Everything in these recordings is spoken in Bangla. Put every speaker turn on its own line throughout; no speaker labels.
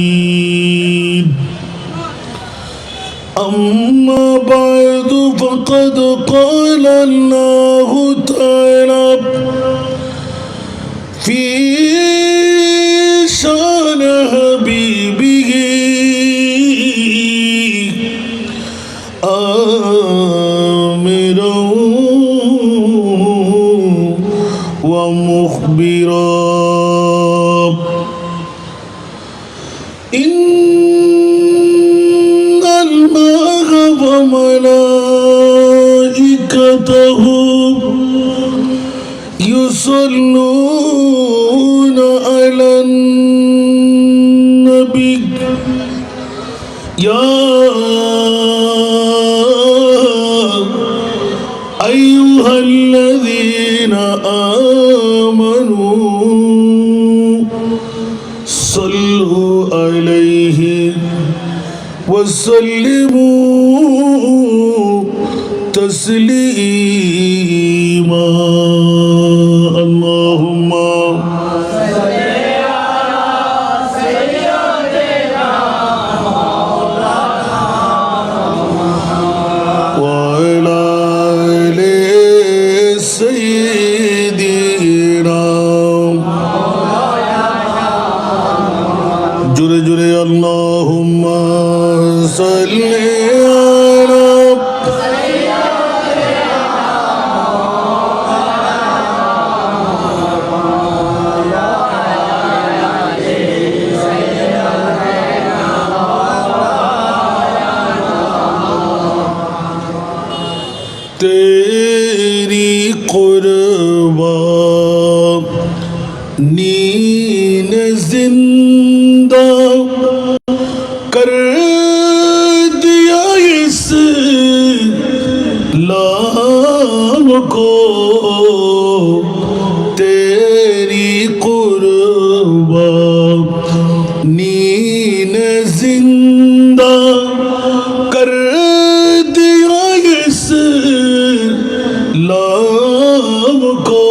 أجمعين أما بعد فقد قال الله تعالى في شان حبيبه آمرا ومخبرا إن الله وملائكته يصلون على النبي يا أيها الذين آمنوا صلوا عليه وسلموا تسليما اللهم وعلى آل سيدنا جرے جرے اللهم صل على تیری قربانی نے زندہ کر دیا اسلام کو تیری قربانی نے زندہ کر دیا اسلام کو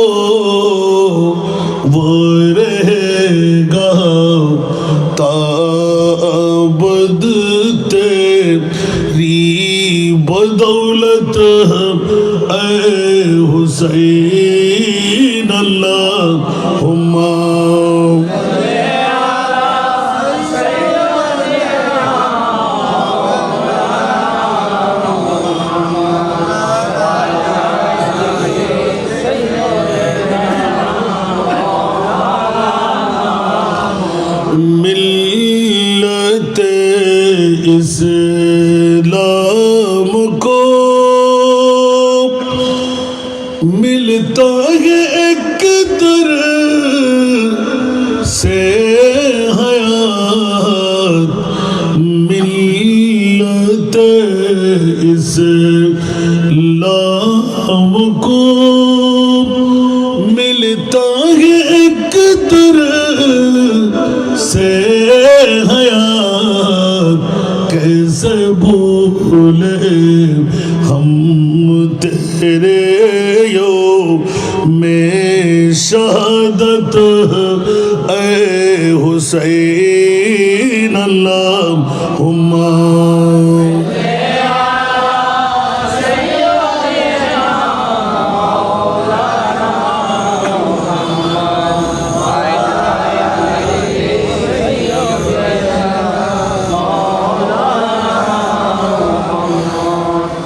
وہ رہے گا تابد تیری بدولت اے حسین اللہم ملت اسلام کو ملتا ہے ایک طرح سے حیات ملت اسلام کو ملتا ہے ایک طرح سے حیات کیسے بھولے ہم تیرے یوم شہادت اے حسین اللہم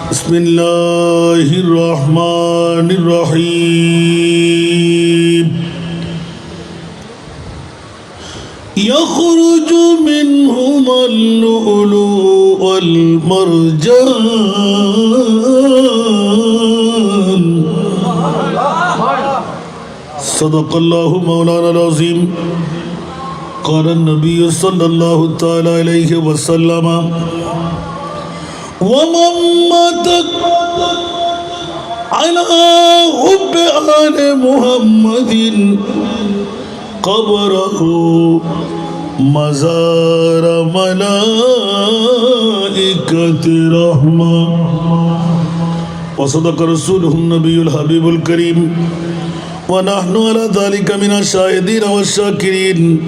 بسم اللہ الرحمن الرحیم یخرج منہما اللؤلؤ والمرجان صدق اللہ مولانا العظیم قال النبی صلی اللہ تعالی علیہ وسلم ومن مات على حب آل محمد قبره مزار ملائكة رحمة وصدق رسوله النبي الحبيب الكريم ونحن على ذلك من الشاهدين والشاكرين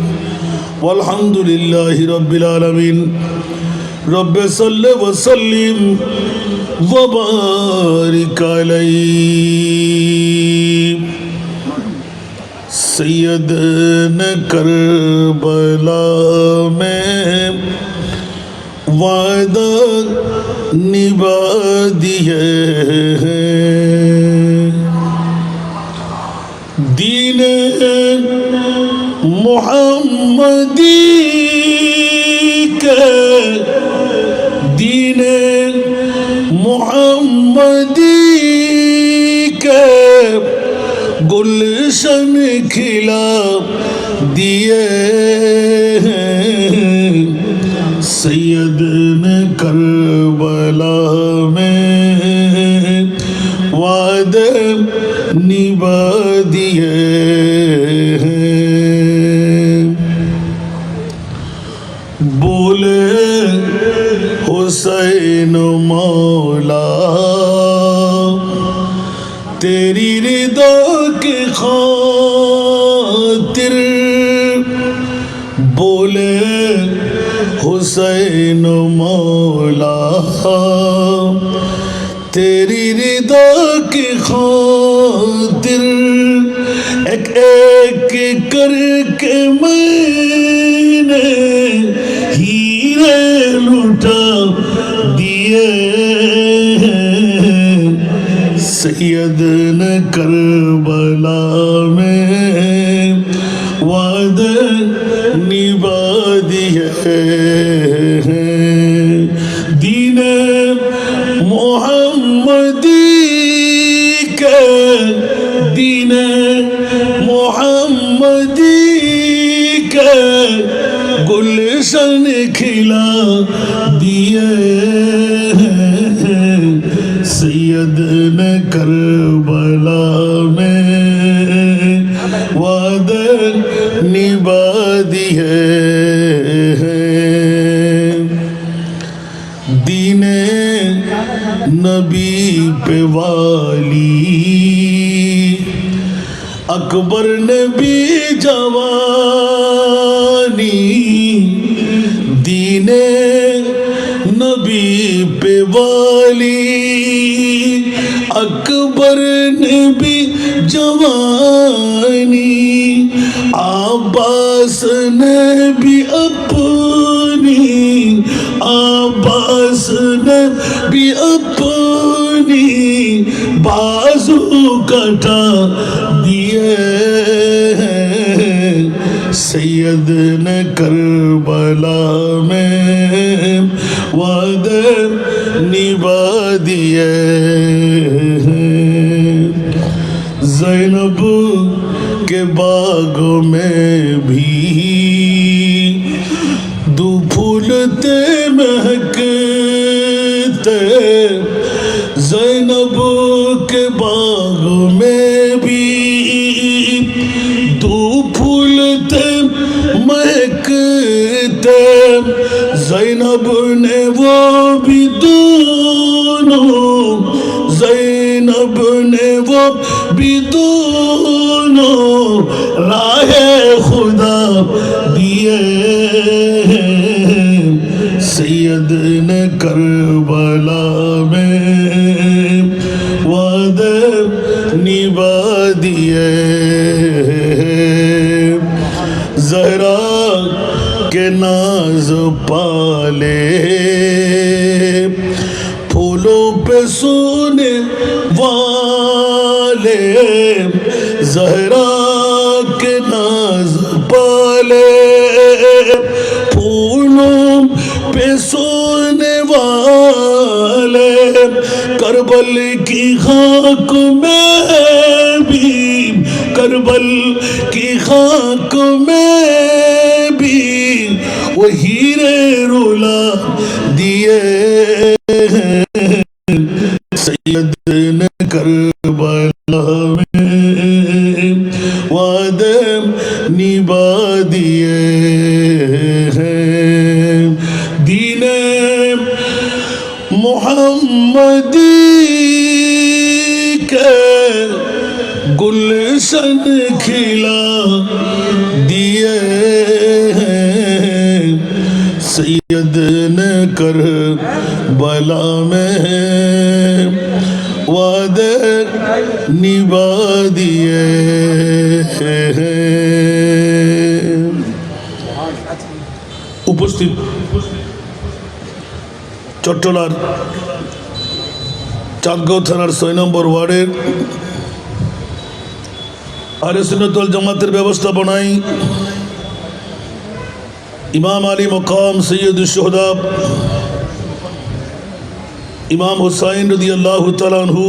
والحمد لله رب العالمين رب صل وسلم وبارك عليه سیدنا کربلا میں وعدہ نبھا دیے دین محمدی کے دین محمدی کے گلشن کھلا دیے سیدنا کربلا میں وعدہ نبھا دیے بولے حسین مولا تیری رضا کی خاطر بولے حسین مولا تیری رضا کی خاطر ایک ایک کر کے میں نے ہیرے لوٹا دیے سیدنا کربلا میں وعدہ نبھا دیے دین محمدی کے دین محمدی کے گلشن کھلا دیے سیدنا کربلا میں وعدہ نبھا دیے دین نبی پہ والی اکبر نبی جوانی دین نبی پہ والی اکبر نبی جوانی عباس نبی اپنی عباس نبی اپنی بازو کٹا دیے سیدنا کربلا میں وعدہ نبھا دیے زینب کے باغوں میں بھی دو پھولتے مہکتے زینب کے باغوں میں بھی دو پھولتے مہکتے زینب نے وہ بھی دونوں زینب نے وہ بھی دونوں راہ خدا دیے سیدنا کربلا میں وعدہ نبھا دیے زہرا کے ناز پالے پھولوں پہ سونے والے زہرا کے ناز پالے پھولوں پہ سونے والے کربل کی خاک میں بھی کربل کی خاک میں بھی وہ ہیرے رولا دیے سیدنا کربلا میں وعدہ نبھا دیے دین محمدی کے گلشن गुलशन खिला दिए सैयद ने कर बला में वादे निभा दिए उपस्थित चट्टलार चाँदगाँव थानार 6 नम्बर वार्डের আহলে সুন্নাত ওয়াল জামাতের ব্যবস্থাপনায় ইমাম আলী মকাম সৈয়দুশ শুহাদা ইমাম হুসাইন রাদিয়াল্লাহু তাআলা আনহু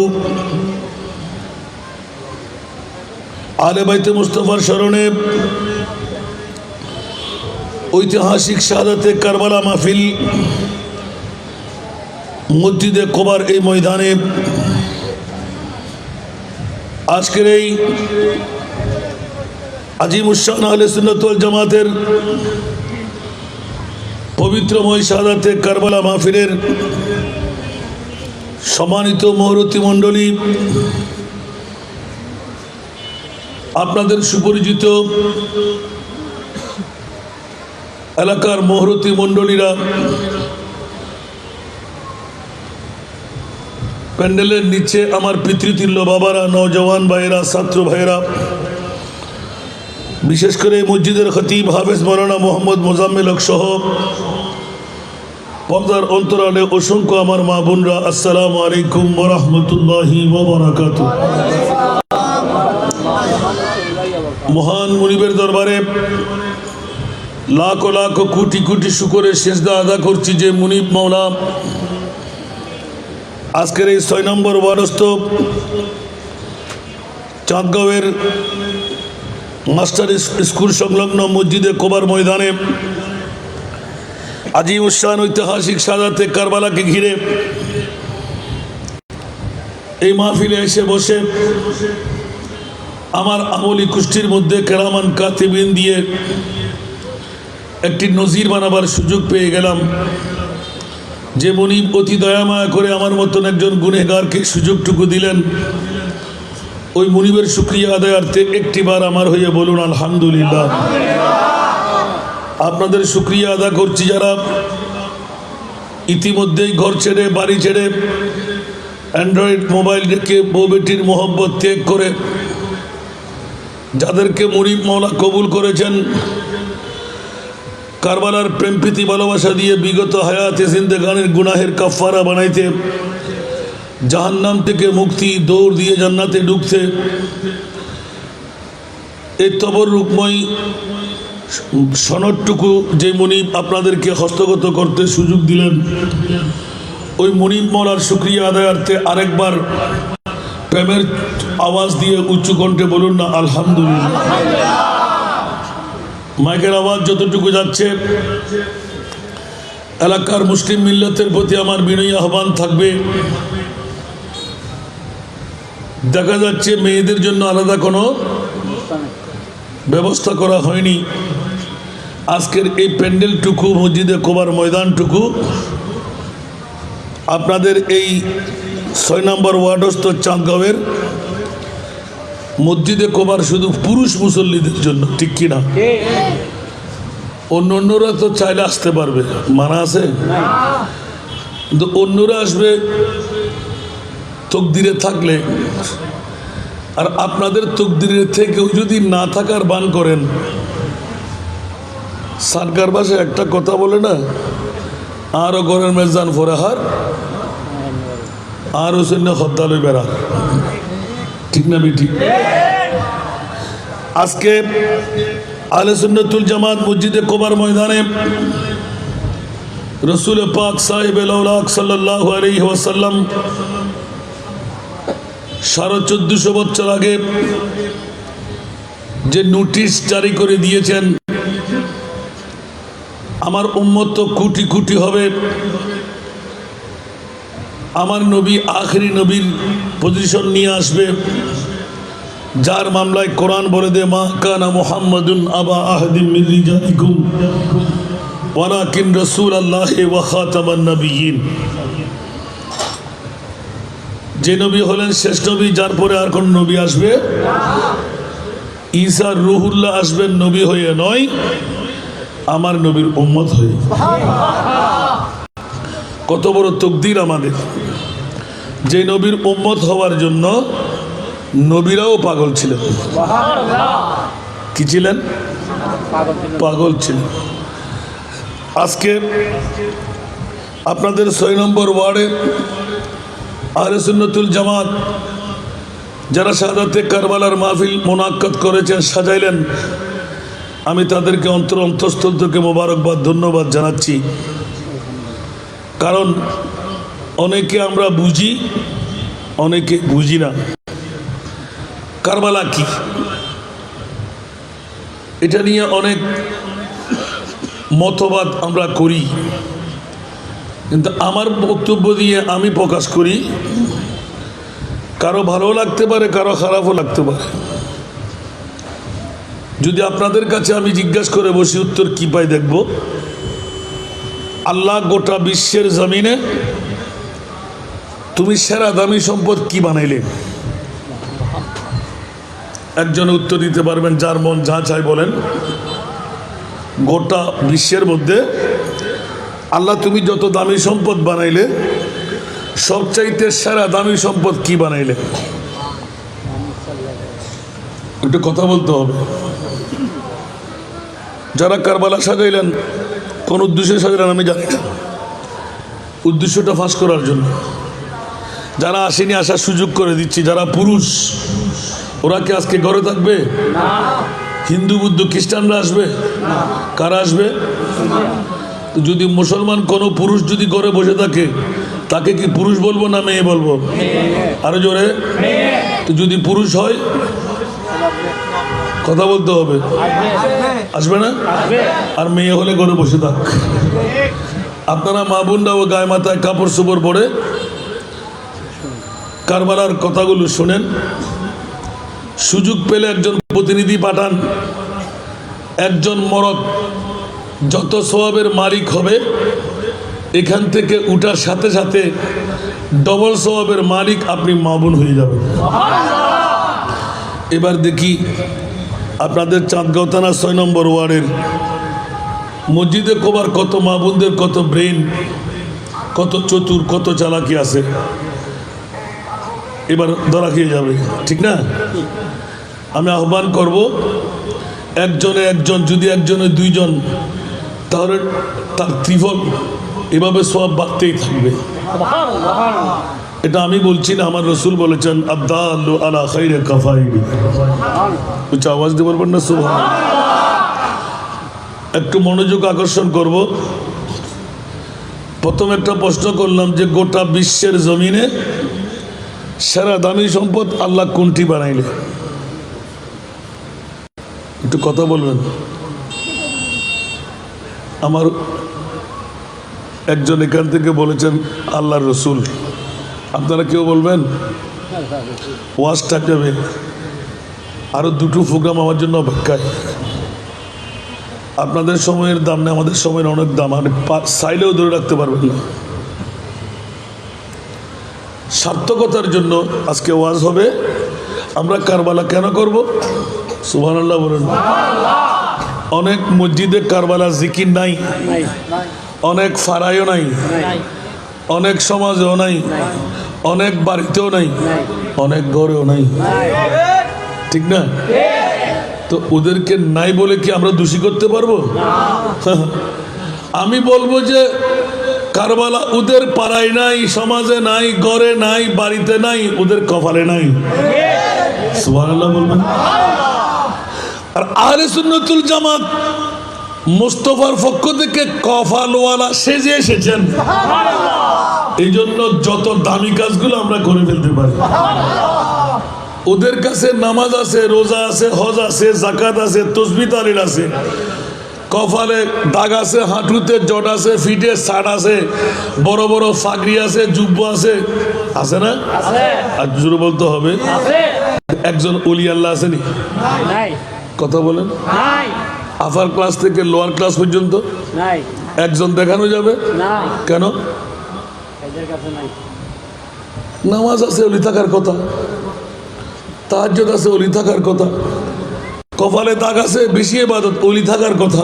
আলে বাইতে মুস্তাফার স্মরণে ঐতিহাসিক শাহাদাতে কারবালা মাহফিল মসজিদে কোবার এই ময়দানে আজকের এই আজিমুশ-শান আহলে সুন্নাত ওয়াল জামাতের পবিত্রময় শাহাদাতে কারবালা মাহফিলের সম্মানিত মুহূর্তি মণ্ডলী, আপনাদের সুপরিচিত এলাকার মুহূর্তি মণ্ডলীরা, প্যান্ডেলের নিচে আমার পিতৃতুল্য বাবারা, নওজওয়ান ভাইয়েরা, ছাত্র ভাইয়েরা, বিশেষ করে মসজিদের খতিব হাফেজ মাওলানা মোহাম্মদ মোজাম্মেল হক সহ পর্দার অন্তরালে অসংখ্য আমার মা বোনরা, আসসালামু আলাইকুম ওয়া রাহমাতুল্লাহি ওয়া বারাকাতুহু। মহান মুনিবের দরবারে লাখো লাখো কোটি কোটি শুকরের সেজদা আদা করছি যে মুনিব মাওলা আজকের এই 6 নম্বর ওয়ার্ডস্থ চাঁদগাঁওয়ের মাস্টার স্কুল সংলগ্ন মসজিদে কোবার ময়দানে আজিমুশ-শান ঐতিহাসিক শাহাদাতে কারবালাকে ঘিরে এই মাহফিলে এসে বসে আমার আমলি কুষ্টির মধ্যে কেরামান কাতিবিন দিয়ে একটি নজির বানাবার সুযোগ পেয়ে গেলাম। যে মুনিব অতি দয়ামায়া করে আমার মতন একজন গুনেহগারকে সুযোগটুকু দিলেন, ওই মুনিবের শুকরিয়া আদায়ার্থে একটিবার আমার হয়ে বলুন আলহামদুলিল্লাহ। আপনাদের শুকরিয়া আদা করছি যারা ইতিমধ্যেই ঘর ছেড়ে বাড়ি ছেড়ে অ্যান্ড্রয়েড মোবাইল রেখে বউ বেটির মোহব্বত ত্যাগ করে যাদেরকে মুনিব মাওলা কবুল করেছেন, কারবালার প্রেম প্রীতি ভালোবাসা দিয়ে বিগত হায়াতে জিন্দেগানের গুনাহের কাফারা বানাইতে, জাহান্নাম থেকে মুক্তি, দৌড় দিয়ে জান্নাতে ঢুকতে এই তবররুকময় সনদটুকু যে মুনিব আপনাদেরকে হস্তগত করতে সুযোগ দিলেন, ওই মুনিব মাওলার শুকরিয়া আদায়ার্থে আরেকবার প্রেমের আওয়াজ দিয়ে উঁচু কণ্ঠে বলুন না আলহামদুলিল্লাহ। মাইকের আওয়াজ যতটুকু যাচ্ছে, এলাকার মুসলিম মিল্লাতের প্রতি আমার বিনয়ী আহ্বান থাকবে, দেখা যাচ্ছে মেয়েদের জন্য আলাদা কোনো ব্যবস্থা করা হয়নি। আজকের এই প্যান্ডেলটুকু, মসজিদে কোবার ময়দানটুকু আপনাদের এই 6 নম্বর ওয়ার্ডস্থ চাঁদগাঁওয়ের মসজিদে কোবার শুধু পুরুষ মুসল্লিদের জন্য, ঠিক কিনা? অন্যরা তো চাইলে আসতে পারবে, মানা আছে, কিন্তু অন্যরা আসবে তকদিরে থাকলে। আর আপনাদের তকদিরে থেকেও যদি না থাকার বান করেন, সরকার ভাষায় একটা কথা বলে না, আরও গরের মেজান ফোরাহার আরও সৈন্য হদ্দাল বেড়া, ঠিক না বেটি? আজকে আহলে সুন্নাতুল জামাত মসজিদে কোবার ময়দানে রসুল পাক সাহেবুল আওলাদ সাল্লাল্লাহু আলাইহি ওয়াসাল্লাম 1450 বছর আগে যে নোটিশ জারি করে দিয়েছেন, আমার উম্মত তো কোটি কোটি হবে, আমার নবী আখেরি নবীর পজিশন নিয়ে আসবে, যার মামলায় কোরআন বলে দে মা কানা মুহাম্মাদুন আবা আহাদিম মিন রিজালিকুম ওয়ালাকিন রাসূলুল্লাহি ওয়া খাতামান নবিয়্যিন। যে নবী হলেন শেষ নবী, যার পরে আর কোন নবী আসবে ঈসা রুহুল্লাহ আসবেন নবী হয়ে নয়, আমার নবীর উম্মত হয়ে। কত বড় তকদির আমাদের, যে নবীর উম্মত হওয়ার জন্য নবীরাও পাগল ছিলেন। কি ছিলেন? পাগল ছিলেন। আজকে আপনাদের ৬ নম্বর ওয়ার্ডে আহলে সুন্নাতুল জামাত যারা শাহাদাতে কারবালার মাহফিল মুনাক্কাদ করেছেন, সাজাইলেন, আমি তাদেরকে অন্তঃস্থল থেকে মোবারকবাদ, ধন্যবাদ জানাচ্ছি। কারণ অনেকে আমরা বুঝি, অনেকে বুঝি না কারবালা কি। এটা নিয়ে অনেক মতবাদ আমরা করি, কিন্তু আমার বক্তব্য দিয়ে আমি প্রকাশ করি। কারো ভালো লাগতে পারে, কারো খারাপও লাগতে পারে। যদি আপনাদের কাছে আমি জিজ্ঞাসা করে বসি, উত্তর কি পাই দেখব। আল্লাহ গোটা বিশ্বের জমিনে তুমি সেরা দামি সম্পদ কি বানাইলে? একজনে উত্তর দিতে পারবেন, যার মন যা চাই বলেন। গোটা বিশ্বের মধ্যে আল্লাহ তুমি যত দামি সম্পদ বানাইলে, সবচাইতে সেরা দামি সম্পদ কি বানাইলে? একটু কথা বলতে হবে। যারা কারবালা সাজাইলেন, কোন উদ্দেশ্যে সাজাইলেন আমি জানি না, উদ্দেশ্যটা ফাঁস করার জন্য। যারা আসেনি আসার সুযোগ করে দিচ্ছি। যারা পুরুষ, ওরা কি আজকে ঘরে থাকবে? হিন্দু, বুদ্ধ, খ্রিস্টানরা আসবে? কারা আসবে? যদি মুসলমান কোনো পুরুষ যদি ঘরে বসে থাকে, তাকে কি পুরুষ বলবো না মেয়ে বলবো? আরো জোরে। তো যদি পুরুষ হয়, কথা বলতে হবে, আসবে না? আর মেয়ে হলে ঘরে বসে থাক। আপনারা মা বোনরা ও গায়ে মাথায় কাপড় চোপড় পরে কারবালার কথাগুলো শোনেন। সুযোগ পেলে একজন প্রতিনিধি পাঠান। একজন মরদ যত সওয়াবের মালিক হবে, এখান থেকে উঠার সাথে সাথে ডবল সওয়াবের মালিক আপনি মা বোন হয়ে যাবেন। এবার দেখি আপনাদের চাঁদগাঁও থানা ৬ নম্বর ওয়ার্ডের মসজিদে কোবার কত মা বোনদের কত ব্রেন, কত চতুর, কত চালাকি আছে। এবার ধরা খেয়ে যাবে, ঠিক না? আমি আহ্বান করব, একজনে একজন, যদি একজনে দুইজন, তাহলে তার ত্রিফল এভাবে সওয়াব বাড়তেই থাকবে। এটা আমি বলছি না, আমার রসুল বলেছেন, আদাল্লু আলা খাইরি কাফাইলি। উচ্চ আওয়াজ দিয়ে বলবেন না সুবহানাল্লাহ। একটু মনোযোগ আকর্ষণ করব। প্রথম একটা প্রশ্ন করলাম যে গোটা বিশ্বের জমিনে সেরা দামি সম্পদ আল্লাহ কোনটি বানাইলে? একটু কথা বলবেন। আমার একজন এখান থেকে বলেছেন আল্লাহর রসুল। আপনারা কেউ বলবেন? ওয়াজটা যাবে, আরো দুটো প্রোগ্রাম আমার জন্য অপেক্ষায়। আপনাদের সময়ের দাম নেই, আমাদের সময়ের অনেক দাম, আর চাইলেও ধরে রাখতে পারবেন না। সার্থকতার জন্য আজকে ওয়াজ হবে। আমরা কারবালা কেন করব? সুবহানাল্লাহ বলেন। অনেক মসজিদে কারবালা জিকির নাই, অনেক ফারায়ও নাই, অনেক সমাজেও নাই, অনেক বাড়িতেও নাই, অনেক ঘরেও নাই, ঠিক না? তো ওদেরকে নাই বলে কি আমরা দোষী করতে পারবো? আমি বলবো যে কারবালা ওদের পাড়ায় নাই, সমাজে নাই, ঘরে নাই, বাড়িতে নাই, ওদের কপালে নাই। সুবহানাল্লাহ বলবেন। আর আহলে সুন্নাতুল জামাত মুস্তাফার পক্ষ থেকে কপালওয়ালা সেজে এসেছেন, এই জন্য যত দামি কাজগুলো আমরা করে ফেলতে পারি। ওদের কাছে নামাজ আছে, রোজা আছে, হজ আছে, যাকাত আছে, তাসবিহ তাহলিল আছে, কপালে দাগ আছে, হাঁটুতে জট আছে, ফিটে ছাট আছে, বড় বড় ফাগরি আছে, জুব্ব আছে, আছে না? আর জোরে বলতে হবে, একজন ওলি আল্লাহ আসেনি? কথা বলেন। আপার ক্লাস থেকে লোয়ার ক্লাস পর্যন্ত একজন দেখানো যাবে? কেন? নামাজ আছে, ওলি থাকার কথা, তাহাজ্জুদ আছে, ওলি থাকার কথা, কপালে দাগ আছে, বেশি ইবাদত, ওলি থাকার কথা।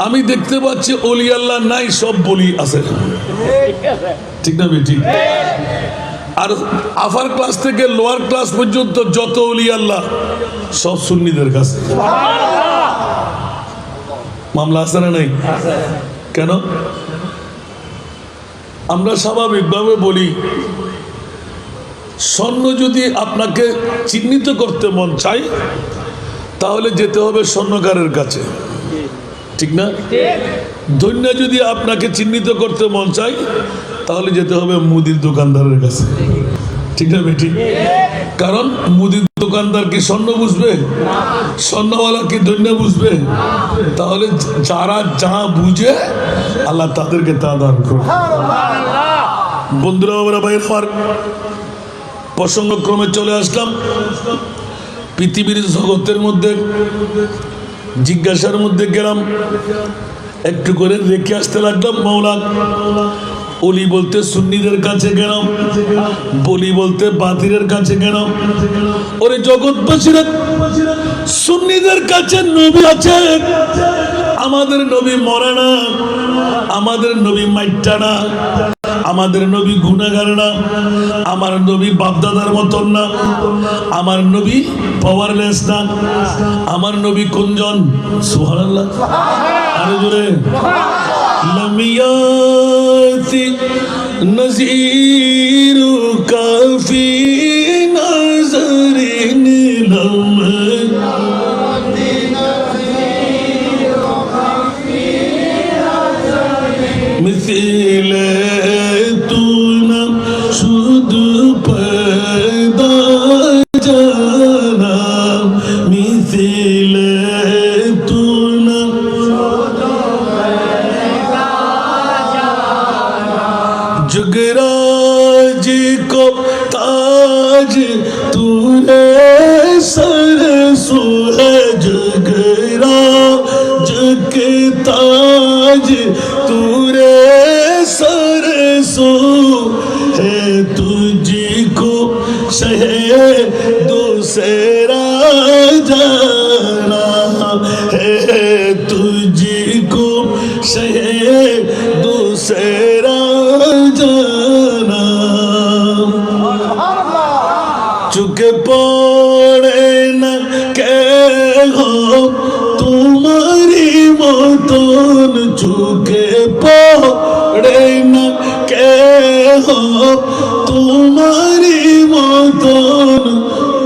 আমি দেখতে পাচ্ছি ওলি আল্লাহ নাই, সব বলি আছে, ঠিক না বেটি? আর আপার ক্লাস থেকে লোয়ার ক্লাস পর্যন্ত যত ওলি আল্লাহ সব সুন্নিদের কাছে। মামলা আছে না নাই? কেন? আমরা স্বাভাবিকভাবে বলি, স্বর্ণ যদি আপনাকে চিহ্নিত করতে মন চায় তাহলে যেতে হবে স্বর্ণকারের কাছে, ঠিক না? ধন্য যদি আপনাকে চিহ্নিত করতে মন চায় তাহলে যেতে হবে মুদির দোকানদারের কাছে, ঠিক না বেটি? কারণ মুদির দোকানদার কি স্বর্ণ বুঝবে? স্বর্ণওয়ালা কি ধন্য বুঝবে? তাহলে যারা যা বুঝে আল্লাহ তাদেরকে তা দান করে। বন্ধুরা, বাবারা, ভাই আমার, প্রসঙ্গক্রমে চলে আসলাম পৃথিবীর জগতের মধ্যে। জিজ্ঞাসার মধ্যে গেলাম, একটু করে রেখে আসতে লাগলাম। মাওলা ওলি বলতে সুন্নিদের কাছে গেলাম, বলি বলতে বাতিলের কাছে গেলাম। ওরে জগৎবাসীরা, সুন্নিদের কাছে নবী আছে, আমাদের নবী মরে না, আমাদের নবী মাইটা না, আমাদের নবী গুনাহগার না, আমার নবী বাপদাদার মতন না, আমার নবী পাওয়ারলেস না, আমার নবী কোনজন? সুবহানাল্লাহ, আরো জোরে। লামিয়াতি নজিরু কাফি নজরিন লম মিথিলে তু না শুধু পয়দা জানা, মিথিলে তু না जुगराज को ताज तूने सर सुहे, जुगराज के ताज तूने सर सो है, तुझको शहे दूसरा जाना है, तुझको शहे दूसरा जाना। चुके पड़े न के हो तुम्हारी मतन, चुके पड़े न के हो तुम्हारी मतन,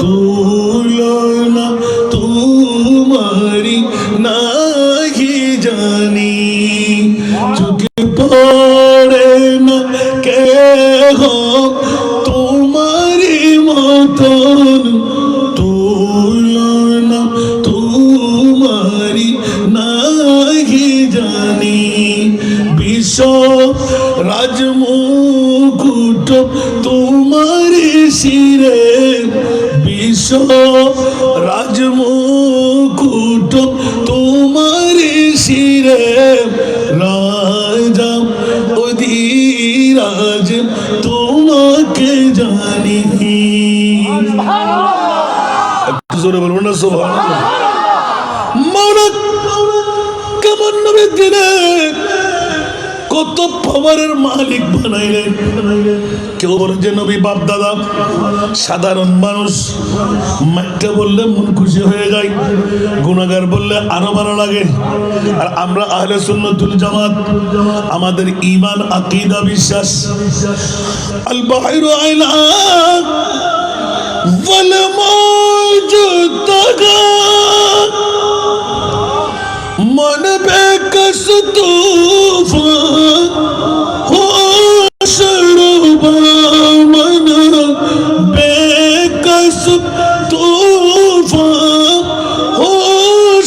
तुलना तुम्हारी नहीं जानी। चुके पड़े न के हो तुम्हारी मतन, तुलना तुम्हारी नहीं जानी। विश्व राजमुकुट तुम्हारी शिरे, विश्व राजमुकुट तुम्हारी शिरे, राजा অধিরাজ তোমাকে জানি। একটু জোরে বলবো না সুবহানাল্লাহ। মাওলা কেমন নবী দিলে, কত পাওয়ারের মালিক বানাইলেন। কেউ বলে যে নবী বাপ দাদা, সাধারণ মানুষ মাইটা বললে মন খুশি হয়ে যায়, গুনাহগার বললে আরো ভালো লাগে। আর আমরা আহলে সুন্নাতুল জামাত, আমাদের ঈমান আকীদা বিশ্বাস, আল বাহরু আলা ওয়াল মাওজুদাগা मन बेकस तूफान हो शरबा, मन बेकस तूफान हो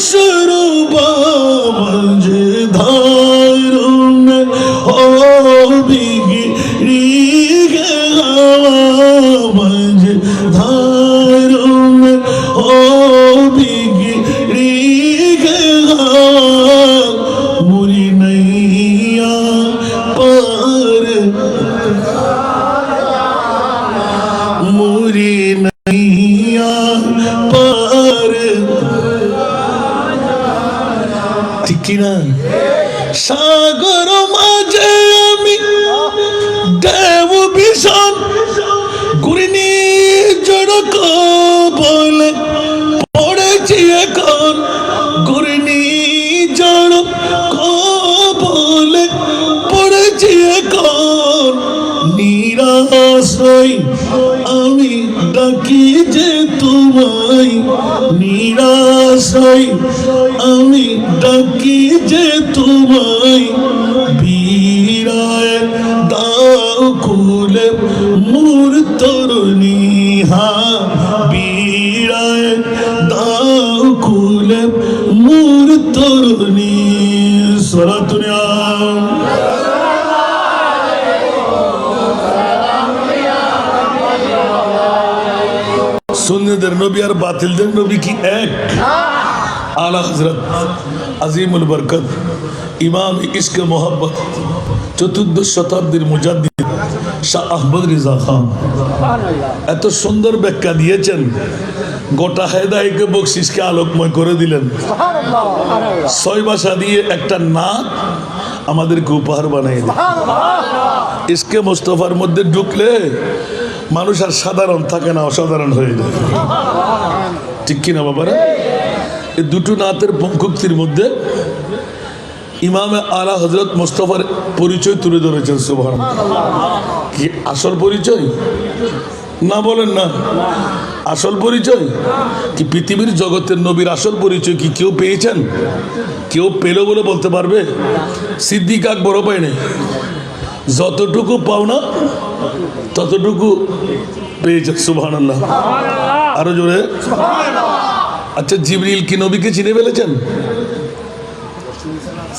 शरबा, मझधारों में हो बिगड़ी हवा, मझधारों में हो ঠিক কিনা? সাগর মাঝে আমি দেব ভীষণ ঘূর্ণি জড়ক বলে পড়েছি এখন, ঘূর্ণি জড়ক বলে পড়েছি এখন, নিরাশ্রয় আমি ডাকি যে তোমায়, নিরাশ্রয় আমি ডাকি যে তোমায়, বিরায় দাও খুলে মোর তরুণী, হ্যাঁ বিরায় দাও খুলে মোর তরুণী। সরাতুনিয়া সুন্নিদের নবী আর বাতিলদের নবী কি এক? আলা হযরত আজিমুল বরকত ইমাম ইশকে মোহাব্বত চতুর্দশ শতাব্দীর মুজাদ্দিদ শাহ আহমদ রিজা খান এত সুন্দর ব্যাখ্যা দিয়েছেন, গোটা হেদায়েতকে বকশিসকে আলোকময় করে দিলেন। 6 ভাষা দিয়ে একটা নাত আমাদেরকে উপহার বানিয়ে দিলেন। ইশকে মুস্তাফার মধ্যে ঢুকলে মানুষ আর সাধারণ থাকে না, অসাধারণ হয়ে যায়। ঠিক কিনা বাবারা? এই দুটো নাতের পঙ্কুক্তির মধ্যে ইমামে আলা হযরত মুস্তাফার পরিচয় তুলে ধরেছেন। সুবহানাল্লাহ। কি আসল পরিচয় না বলেন না? আসল পরিচয় কি? পৃথিবীর জগতের নবীর আসল পরিচয় কি কেউ পেয়েছেন? কেউ পেল বলে বলতে পারবে? সিদ্দিক আকবর পায়নি, যতটুকু পাওনা ততটুকু পেয়েছেন। সুবহানাল্লাহ। আরো জোরে। আচ্ছা, জিবরিল কি নবীকে চিনে ফেলেছেন?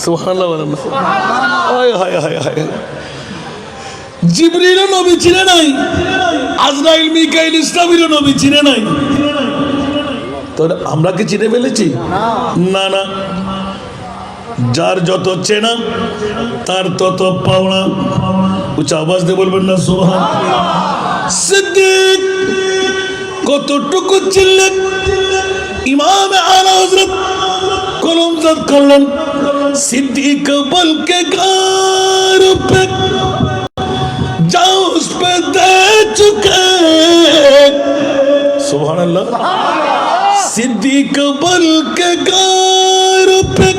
সুবহানাল্লাহ বলেন না? হায় হায় হায় হায়। জিবরিল নবী চিনে নাই, আজরাইল মিকাইল ইসরাফিল নবী চিনে নাই, তাহলে আমরা কি চিনে ফেলেছি? না না, যার যত চেনা তার তত পাওনা। উচ্চ আওয়াজ দিয়ে বলবেন না সুবহানাল্লাহ। সিদ্দিক কতটুকু চিনলেন? ইমাম আলা হযরত কলমজাত করলেন, सिद्दीक बल के घर पे जाओ उस पे दे चुके। सुभान अल्लाह। सिद्दीक बल के घर पे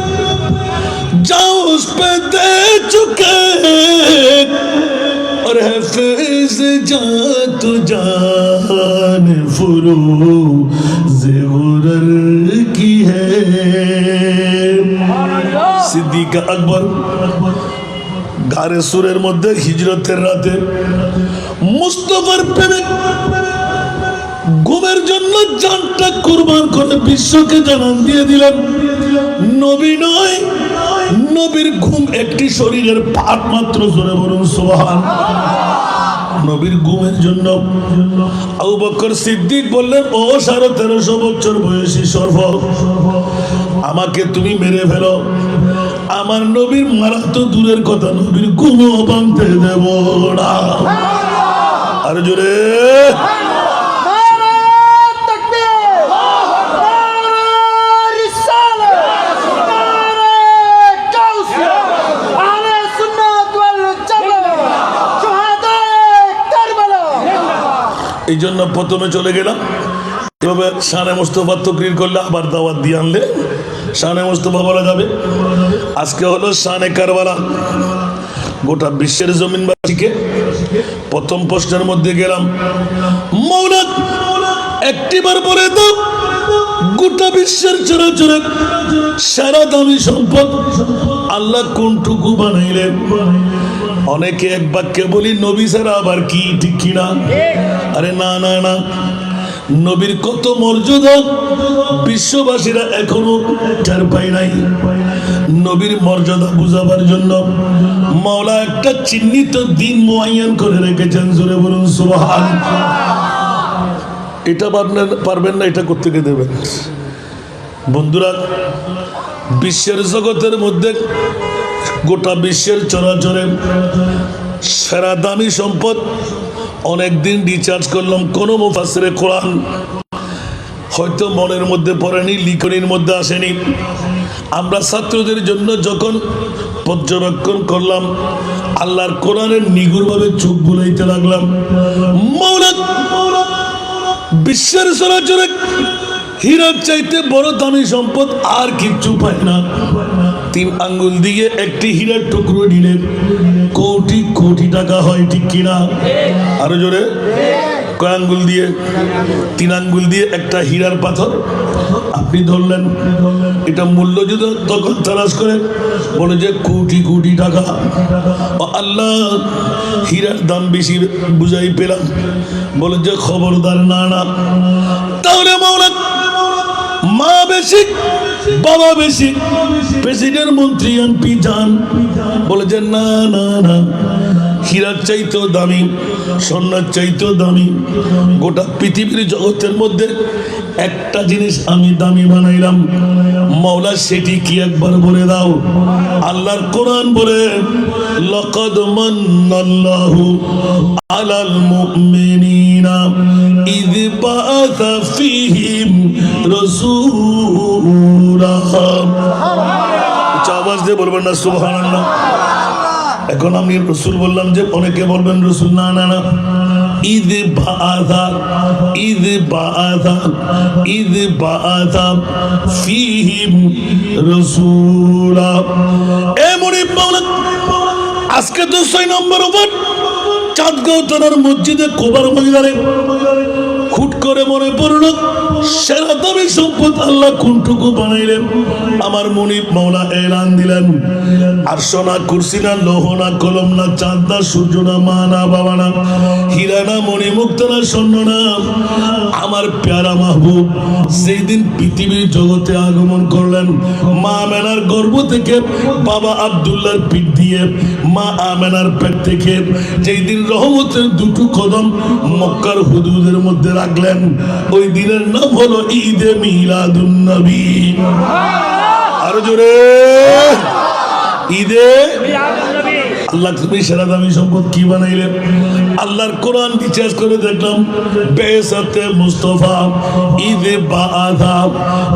जाओ उस पे दे चुके और है फैज़ जा तु जान फुरूज़ गुरर की है। সিদ্দিক আকবর গারে সুরের মধ্যে হিজরতের রাতে মুস্তাফার প্রেমে ঘুমের জন্য জানটা কুরবান করে বিশ্বকে জানান দিয়ে দিলেন, নবী নয়, নবীর ঘুম একটি শরীরের পাট মাত্র। জোরে বলুন সুবহানাল্লাহ। নবীর ঘুমের জন্য আবু বকর সিদ্দিক বললেন, ও 1350 বছর বয়সী সর্ব, আমাকে তুমি মেরে ফেলো, আমার নবীর মারা তো দূরের কথা, নবীর ঘুমও ভাঙতে দেব না। আর জোরে। এই জন্য প্রথমে চলে গেলাম, এভাবে শানে মুস্তাফা তকরির করলে আবার দাওয়াত দিয়ে আনলে শানে মুস্তাফা বলা যাবে। আজকে হলো শানে কারবালা। গোটা বিশ্বের জমিনবাসীকে প্রথম প্রশ্নের মধ্যে গেলাম, মৌলা একটিবার বলে দাও, গোটা বিশ্বের চরাচরে সারা দামি সম্পদ আল্লাহ কোনটুকু বানাইলেন? অনেকে এক বাক্যে বলি নবী ছাড়া আবার কি, ঠিক কিনা? আরে না না না, নবীর কত মর্যাদা বিশ্ববাসীরা এখনো টের পায় নাই। নবীর মর্যাদা বুঝাবার জন্য মাওলা একটা চিহ্নিত দিন মুআয়্যান করে রেখেছেন। জোরে বলুন সুবহানাল্লাহ। এটা পারবেন না, এটা করতে কে দেবেন? বন্ধুরা, বিশ্বের জগতের মধ্যে গোটা বিশ্বের চরাচরে সেরা দামি সম্পদ অনেকদিন রিচার্জ করলাম, কোন মুফাসসিরে কোরআন হয়তো মনের মধ্যে পড়েনি, লিখনির মধ্যে আসেনি। আমরা ছাত্রদের জন্য যখন পর্যবেক্ষণ করলাম, আল্লাহর কোরআনের নিগুড়ভাবে চোখ বুলাইতে লাগলাম। মাওলা বিশ্বের চরাচরে হীরার চাইতে বড় দামি সম্পদ আর কিচ্ছু পায় না। 3 আঙ্গুল দিয়ে একটি হীরার টুকরো নিলে কোটি কোটি টাকা হয়, ঠিক কিনা? আরো জোরে। কয় আঙ্গুল দিয়ে? 3 আঙ্গুল দিয়ে একটা হীরার পাথর আপনি ধরলেন, এটা মূল্য যদি তখন তালাশ করে বলে যে কোটি কোটি টাকা। আল্লাহ, হীরার দাম বেশি বুঝাই পেলাম, বলে যে খবরদার, না না। তাহলে মাওলা মা বেশি, বাবা বেশি, প্রেসিডেন্ট, মন্ত্রী, এমপি যান, বলে যে না না না, হীরার চাইতেও দামি, স্বর্ণের চাইতেও দামি। গোটা পৃথিবীর জগতের মধ্যে একটা জিনিস আমি দামি বানাইলাম, মাওলা সেটি কি একবার বলে দাও। আল্লাহর কোরআন বলে, লাকাদ মান্নাল্লাহু আলাল মুমিনিনা ইয বাআসা ফীহিম রাসূলা। আওয়াজ দিয়ে বলবেন না সুবহানাল্লাহ। এখন আমি রসুল বললাম যে অনেকে বলবেন রসুল, না না না, ঈদ বাআসা, ঈদ বাআসা, ঈদ বাআসা ফীহিম রাসূলা। এমনই মাওলা আজকে তো 6 নম্বর ওপর চাঁদগাঁও থানার মসজিদে কোবার ময়দানে খুট করে মনে পড়ল, সেরা দামি সম্পদ আল্লাহ কোনটুকু বানাইলেন। আমার মনিব মাওলা এলান দিলেন, আর সোনা, কুরসি না, লৌহ না, কলম না, চাঁদ না, সূর্য না, মা না, বাবা না, হীরা না, মণিমুক্ত না, স্বর্ণ না, আমার প্যারা মাহবুব সেই দিন পৃথিবীর জগতে আগমন করলেন। মা আমেনার গর্ভ থেকে, বাবা আব্দুল্লাহর পিঠ দিয়ে, মা আমেনার পেট থেকে যেই দিন রহমতের 2টো কদম মক্কার হুদুদের মধ্যে রাখলেন, ওই দিনের নাম হলো ঈদে মিলাদুন নবী। আরো জোরে, ঈদে মিলাদুন নবী। আল্লাহ তুমি সেরা দামি সম্পদ কি বানাইলেন? আল্লাহর কোরআন বিচার করে দেখলাম, বেসাতে মুস্তাফা ঈদে বাআসা,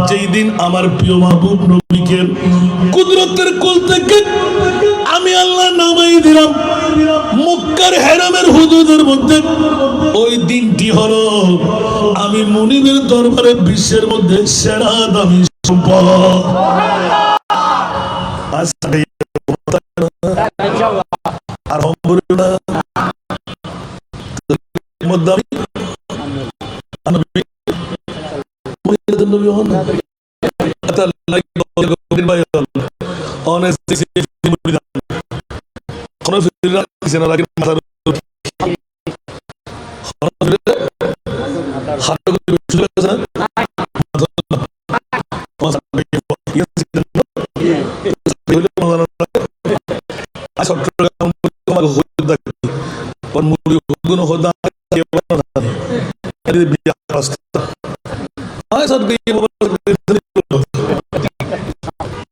যেই দিন আমার প্রিয় মাহবুব নবীকে কুদরতের কোল থেকে আমি আল্লাহ নামাই দিলাম মক্কার হেরামের হুদুদের মধ্যে। ওই দিনটি হলো আমি মুনিবের দরবারে বিশ্বের মধ্যে সেরা দামি সম্পদ। আর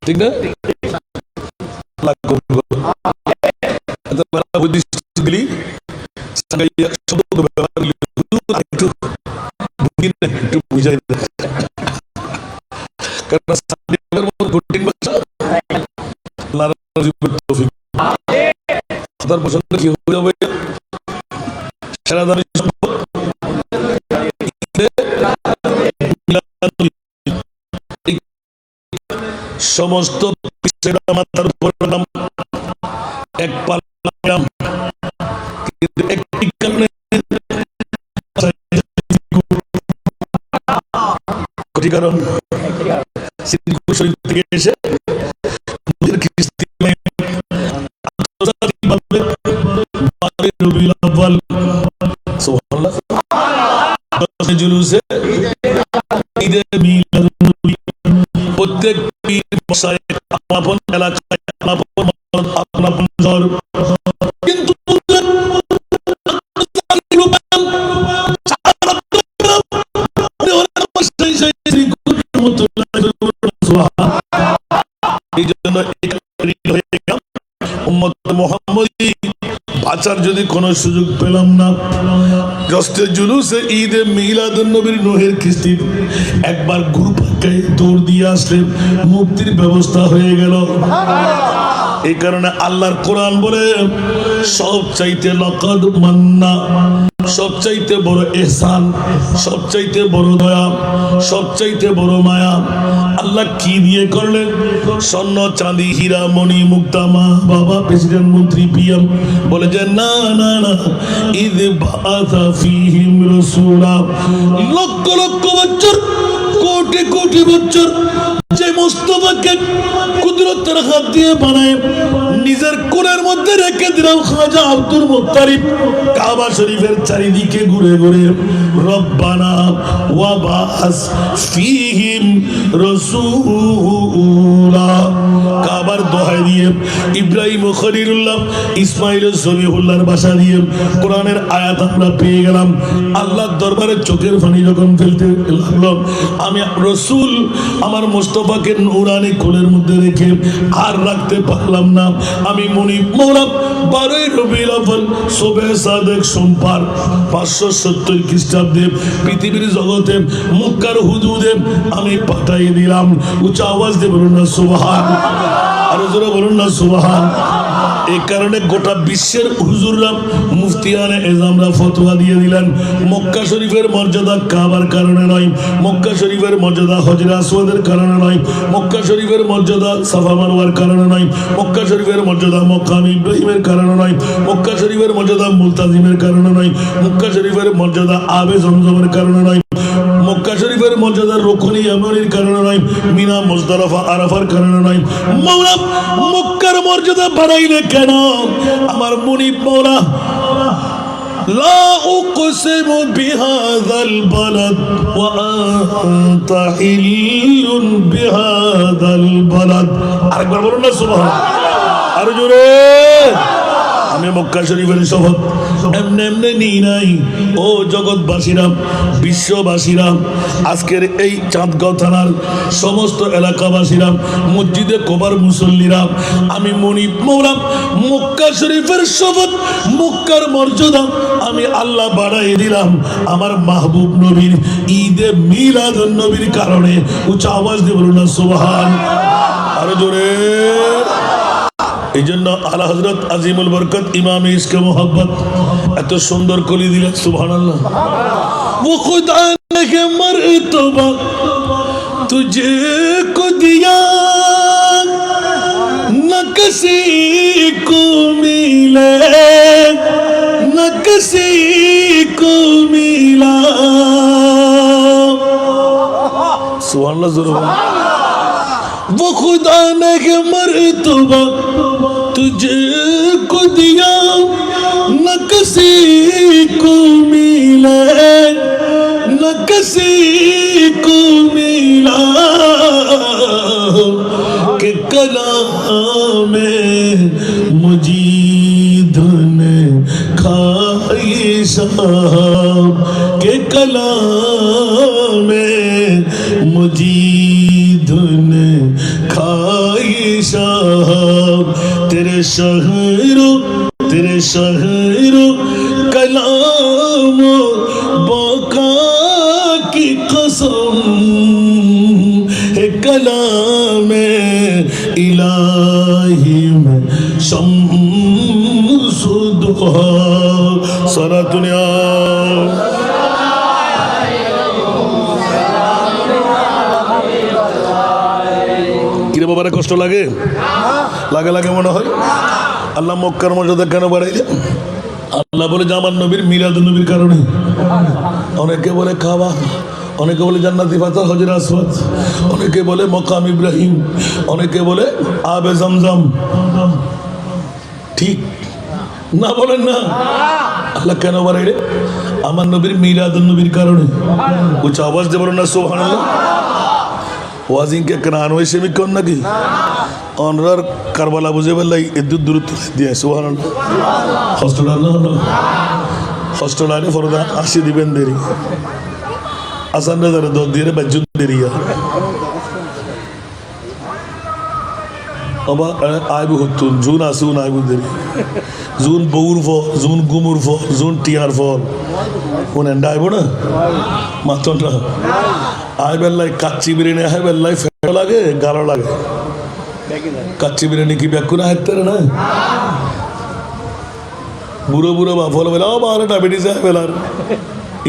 ঠিক না? কি হয়ে যাবে সেরা দামি সমস্ত মাথার উপর এক পাল্লা, কিন্তু একটি কারণে কারণ শরীর থেকে এসে জুলুসে প্রত্যেক আপন এলাকায় কিন্তু এই জন্য উম্মত মুহাম্মদী বাঁচার যদি কোনো সুযোগ পেলাম না, জস্তে জুলুসে ঈদে মিলাদুন নবীর নূহের কিস্তির একবার গ্রুপ আঁকায় দৌড় দিয়ে আসলে মুক্তির ব্যবস্থা হয়ে গেল। এই কারণে আল্লাহর কোরআন বলে সবচাইতে লাকাদ মান্না, সবচাইতে বড় ইহসান, সবচাইতে বড় দয়া, সবচাইতে বড় মায়া আল্লাহ কি দিয়ে করলেন? স্বর্ণ চাঁদি হীরা মণি মুক্তা মা বাবা প্রেসিডেন্ট মন্ত্রী পিএম বলে যে না না না, ঈদ বাআসা ফীহিম রাসূলা, লক্ষ লক্ষ বছর কোটি কোটি বছর যে মুস্তাফাকে কুদরতের হাত দিয়ে বানায় নিজের কোণের মধ্যে রেখে দিলাম খাজা আব্দুল মুত্তালিব কাবা শরীফের চারিদিকে ঘুরে ঘুরে রব্বানা ওয়া বাআস ফীহিম রাসূলা, কাবার দোহাই দিয়ে ইব্রাহিম ও খলিলুল্লাহ ইসমাইল ও জবিহুল্লাহর ভাষা দিয়ে কোরআনের আয়াত আমরা পেয়ে গেলাম। আল্লাহর দরবারে চোখের পানি যখন ফেলতে লাগলো, আমি রাসূল আমার মুস্তাফাকে নূরানি কোলের মধ্যে রেখে আর রাখতে পারলাম না। আমি মুনিব মওলা 12 রবিউল আউয়াল সুবহে সাদেক সোমবার 570 খ্রিস্টাব্দে পৃথিবীর জগতে মক্কার হুদুদে আমি পাঠিয়ে দিলাম। উচ্চ আওয়াজ দিয়ে বলুন না সুবহান, আর জোরে বলুন না সুবহান। এই কারণে গোটা বিশ্বের হুজুররা মুফতিয়ানে এজামরা ফতোয়া দিয়ে দিলেন মক্কা শরীফের মর্যাদা কাবার কারণে নয়, মক্কা শরীফের মর্যাদা হজরে আসওয়াদের কারণে নয়, মক্কা শরীফের মর্যাদা সাফা মারওয়ার কারণে নয়, মক্কা শরীফের মর্যাদা মক্কাম ইব্রাহিমের কারণে নয়, মক্কা শরীফের মর্যাদা মুলতাজিমের কারণে নয়, মক্কা শরীফের মর্যাদা আবে জমজমের কারণে নয়, মক্কা শরীফের মর্যাদা রুকনি ইয়ামানির কারণে নয়, মিনা মুজদালিফা আরাফার কারণে নয়। মাওলা মক্কার মর্যাদা বাড়াইলে কেন? আমার মুনিব মাওলা লা উকসিমু বিহাযাল বালাদ ওয়া আনতা হিল্লুন বিহাযাল বালাদ। আরেকবার বলুন না সুবহান, আরো জোরে। আমি মক্কা শরীফের শপথ এমনি এমনি নিই নাই। ও জগৎবাসীরা, বিশ্ববাসীরা, আজকের এই চাঁদগাঁও থানার সমস্ত এলাকাবাসীরা, মসজিদে কোবার মুসল্লিরা, আমি মুনিব মওলা মক্কা শরীফের শপথ, মক্কার মর্যাদা আমি আল্লাহ বাড়াই দিলাম আমার মাহবুব নবীর ঈদে মিলাদুন নবীর কারণে। উচ্চ আওয়াজ দিয়ে বলুন না সুবহান, আরো জোরে। এই জন্য আলা হযরত আজিমুল বরকত ইমামে ইশকে মোহাব্বত এত সুন্দর কলি দিলেন সুবহানাল্লাহ। वो खुदा ने मर्तबा तुझको दिया न किसी को मिले, न किसी को मिला। सुभानअल्लाह ज़रूर। वो खुदा ने मर्तबा तुझको दिया न किसी को मिले, न किसी को मिला के कलाम में मुजीद ने खाइशा, के कलाम में मुजीद ने खाइशा। तेरे शहरो कलाम बाका की कसम है, कलाम इलाही में शम्सुद्दुहा। सारा दुनिया কিরে বাবারা কষ্ট লাগে? লাগে লাগে মনে হয়। আল্লাহ মক্কার মর্যাদা কেন বাড়াইলেন? আল্লাহ বলে যে আমার নবীর মিলাদুন নবীর কারণে। অনেকে বলে কাবা, অনেকে বলে জান্নাতি পাথর হজরে আসওয়াদ, অনেকে বলে মকাম ইব্রাহিম, অনেকে বলে আবে জমজম। ঠিক না বলেন না? আল্লাহ কেন বাড়াইলে? আমার নবীর মিলাদুন নবীর কারণে। উচ্চ আওয়াজ দিয়ে বলেন না সুবহানাল্লাহ। ওয়াজিংকে কান হয়েছে আমি কোন নাকি অনরার কারবালা বুঝে বেলাই এদুর দূরত্ব দিয়ে সুবহানাল্লাহ। হস্টেল আনে ফরদা আসি দিবেন দেরি আসান ধরে দর দিয়ে বাজুন দেরিয়া aber aibu hutun jun asun aibu deri jun bour fo jun gumur fo jun tiar fo onen daibo na maton na aibe lai kacchi biryani aibe lai fero lage galo lage kacchi biryani ki bekuna hettere na বুড়ো বুড়ো বা ফল বলে ও বারে ডায়াবেটিস है বেলার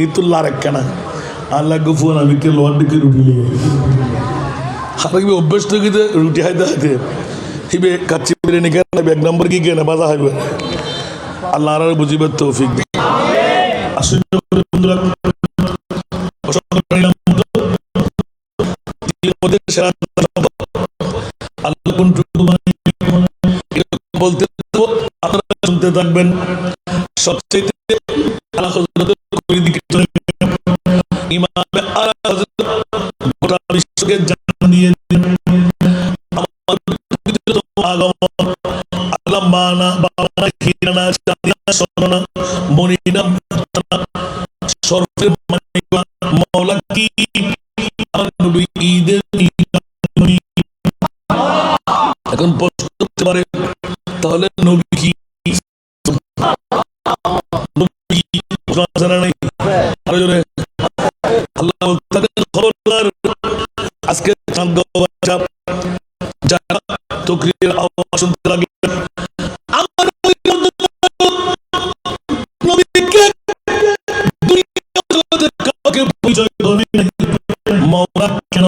ইতুল্লাহ রাখনা আল্লাহ को फोन আমি কে লড় দিকে রুটি নিয়ে হারে কি অভ্যাস তো কি রুটি খাইতে খাইতে হিবে কাচ্চি বিরিয়ানি কেন এক নম্বর কি কেন বাজা খাইবে আল্লাহ আর বুঝিবে তৌফিক দিন আসুন বন্ধুরা আল্লাহ কোন বলতে আপনারা শুনতে থাকবেন সবচেয়ে আলা হযরতের পরিদিকে ইমাম আলা হযরত গোটা বিশ্বকে জানান দিয়ে আমার আগমন আল্লাহ মানা বাবা হিরানা শাদিনা সোনা মনিনা সরফে মানিক মাওলা কি আমার নবী ঈদের এখন প্রশ্ন করতে পারে তাহলে নবী কি আজকে যারা তকরীরের আওয়াজ শুনতে লাগে আমার নবীকে দুনিয়াতে কাউকে পরিচয় করে মাওলা কেন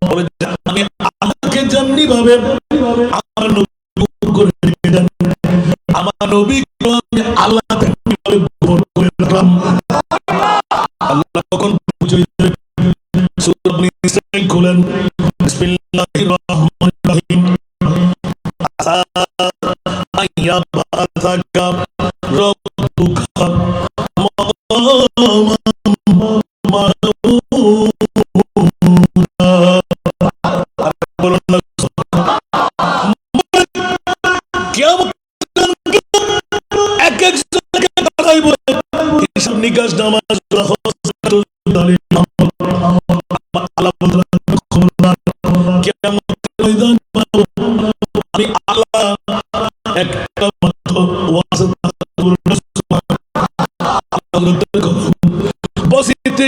বলে আমি আল্লাহকে জানি ভাবে আমার নবী করে দেন আমার নবী আমি আল্লাহ কিভাবে গোপন করে রাখলাম আল্লাহ তখন পরিচয় দেন সূরা নিসা খুলেন বিসমিল্লাহির রহমানির রহিম আইয়া বাতাকা রব্বুকা নিকাশ নামাজ আমি আল্লাহ একটা মাত্র বসিতে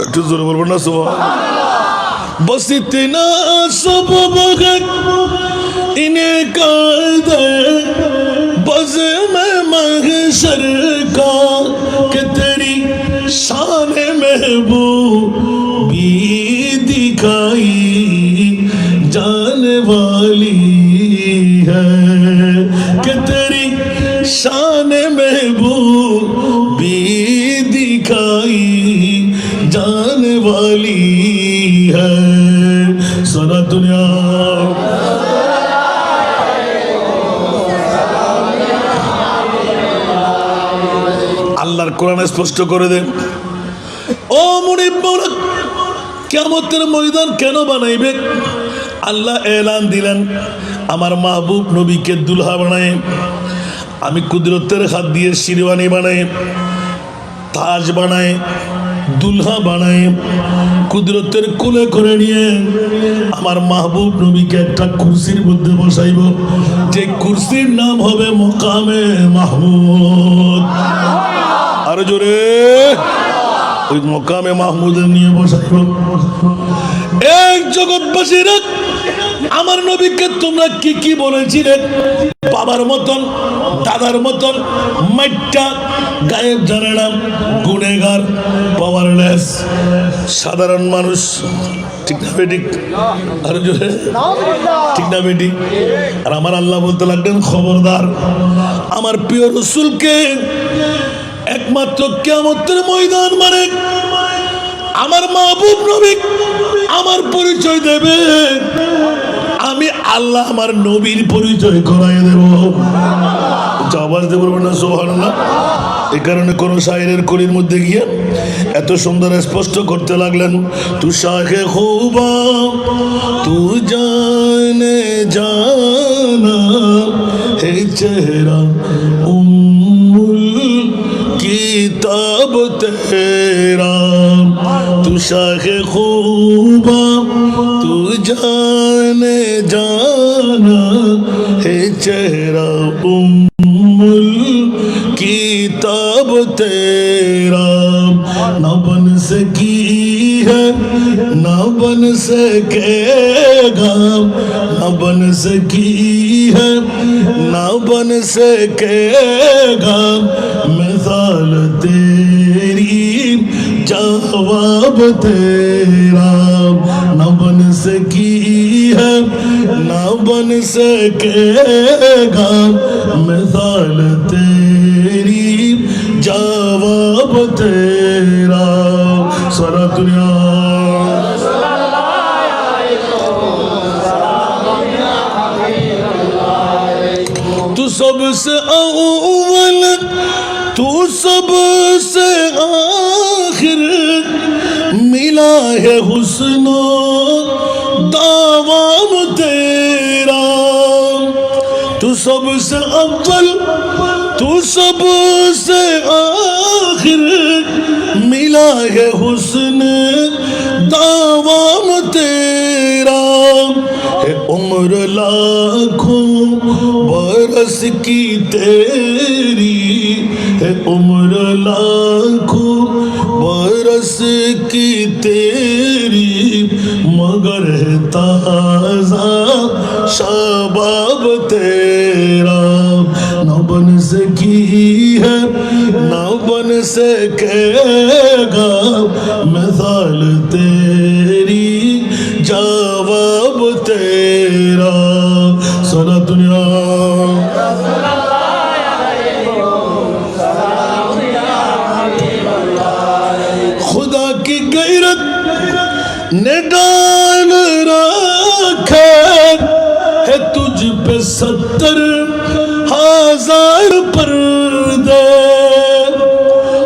একটু জোরে বলবো না बस इतना सब वक्त इन्हें कायद बस मैं महशर का कि तेरी शान महबूबी दिखाई जाने वाली है कि तेरी शान महबूबी दिखाई जाने वाली है सारा दुनिया আল্লাহর কোরআনে স্পষ্ট করে দেন ও মুনিব মাওলা কিয়ামতের ময়দান কেন বানাইবে আল্লাহ এলান দিলেন আমার মাহবুব নবীকে দুলহা বানায় আমি কুদরতের হাত দিয়ে শিরওয়ানি বানাই তাজ বানাই দুলহা বানাই কুদরতের কোলে করে নিয়ে আমার মাহবুব নবীকে একটা কুরসির মধ্যে বসাইব যে কুরসির নাম হবে মকামে মাহমুদ আর জোরে ওই মকামে মাহমুদের নিয়ে বসাইব এক জগৎবাসীরা আমার নবীকে তোমরা কি কি বলেছিলে বাবার মতন দাদার মতন মাইটা গায়েব জানে না গুনেগার পাওয়ারলেস সাধারণ মানুষ ঠিক না বেটি আর জোরে ঠিক না বেটি আর আমার আল্লাহ বলতে লাগলেন খবরদার আমার প্রিয় রাসূলকে একমাত্র কিয়ামতের ময়দান মানে আমার মাহবুব নবী আমার পরিচয় দেবে আমি আল্লাহ আমার নবীর পরিচয় করাই দেব আওয়াজ দেব না সুবহানাল্লাহ এই কারণে কোন শায়েরের কলির মধ্যে গিয়ে এত সুন্দর স্পষ্ট করতে লাগলেন তু শাহে খুবা তু জানে জানা হে চেহারা شاخ خوبا تو جانے جانا ہے چہرہ کتاب تیرا نہ بن سکی ہے نہ بن سکے گا نہ بن سکی ہے نہ بن سکے گا مثال تیری جواب تیرا نہ بن سکی ہے نہ بن سکے گا مثال تیری جواب تیرا سارا دنیا تو سب سے اول تو سب سے آخر ملا ہے حسن و دوام تیرا تو سب سے اول تو سب سے آخر ملا ہے حسن دوام تیرا ہے عمر لاکھوں برس کی تیری ہے عمر لاکھوں برس کی تیری مگر ہے تازہ شباب تیرا نہ بن سکی ہے نہ بن سکے گا مثال تیری جواب تیرا سارا دنیا خدا کی غیرت نے ڈال رکھا ہے تجھ پہ 70,000 پردے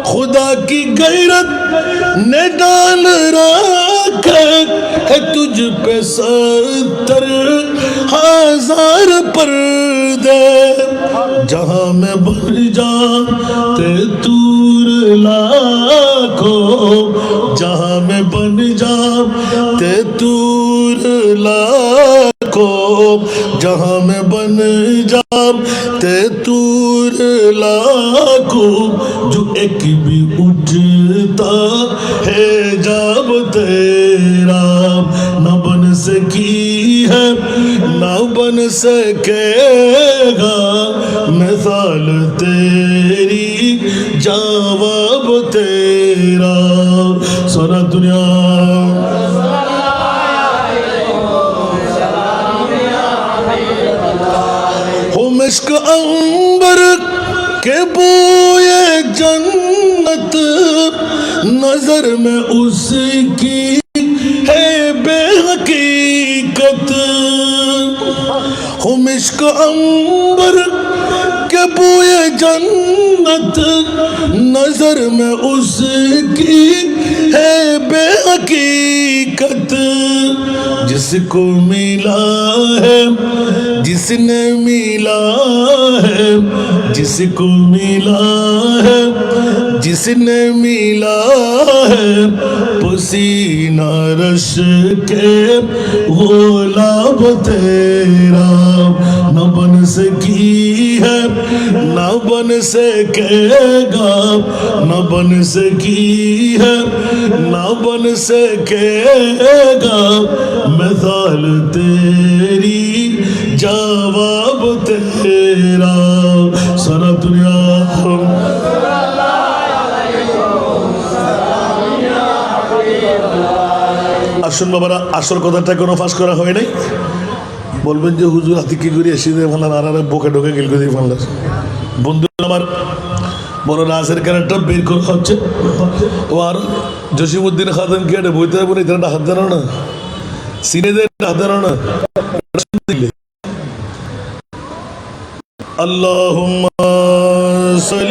خدا کی غیرت نے ڈال رکھا ہے تجھ پہ 70,000 پردے جہاں میں بھر جاتے تور لاکھوں جہاں میں بن جاتے تور لاکھوں جہاں میں بن جاتے تور لاکھوں جو ایک بھی اٹھتا ہے جب تیرا نہ بن سکی ہے نہ بن سکے گا مثال تیری جواب تیرا سارا دنیا ہو مشک عنبر کے بوئے جنت نظر میں اس کی ہے بے حقیقت ہو مشک عنبر کے بوئے جنت نظر میں اس کی ہے بے حقیقت جس کو ملا ہے جس نے ملا ہے جس کو ملا ہے جس نے ملا ہے پسینہ رش کے غلاب تیرا نہ بن سکی ہے نہ بن سکے گا نہ بن سکی ہے نہ بن سکے گا مثال تیری جواب تیرا سارا دنیا আসুন বাবারা আসল কথাটা কোনো ফাঁস করা হয় নাই বলবেন যে হুজুর হাতে কি করে এসে দিয়ে ফেলার আর বুকে ঢোকে গেল দিয়ে ফেলার বন্ধু আমার বড় রাজের ক্যারেক্টার বের করা হচ্ছে ও আর জসিমউদ্দিন খাদেম কে বইতে বলে এটা হাত জানো না সিনে দেয় হাত জানো না আল্লাহুম্মা সাল্লি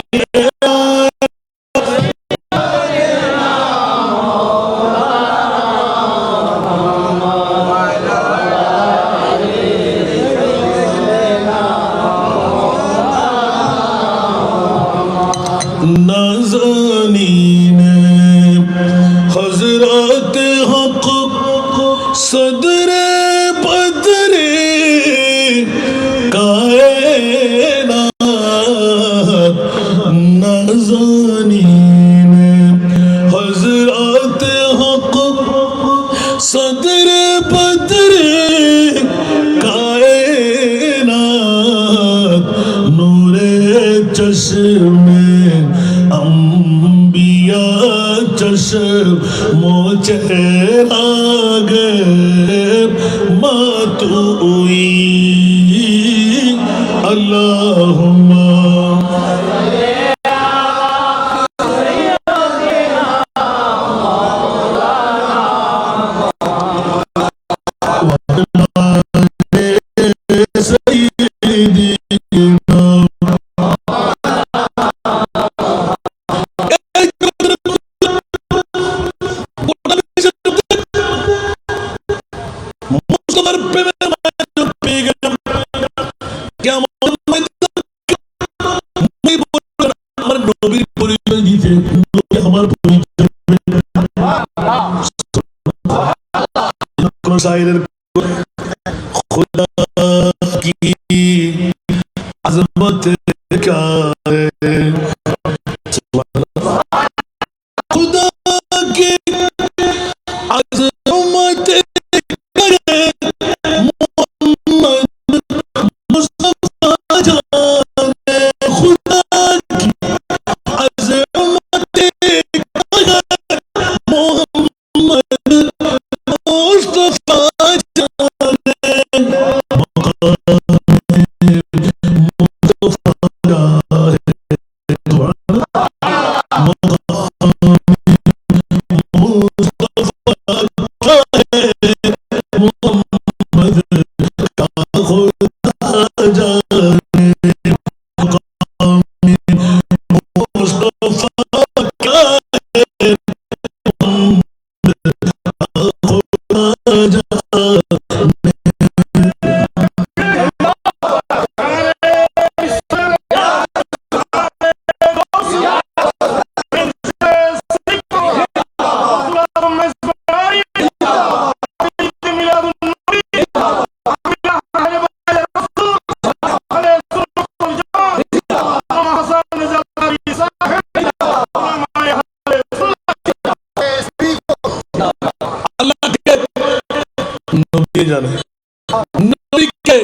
نازنین حضرات चश्मे अंबिया चश्मो चेरागे मातुई अल्लाहुम्मा खुदा की अज़मत क्या है खुदा की अज़मत क्या है मोहम्मद मुस्तफा जाने खुदा की अज़मत क्या है मोहम्मद मुस्तफा जाने नबी के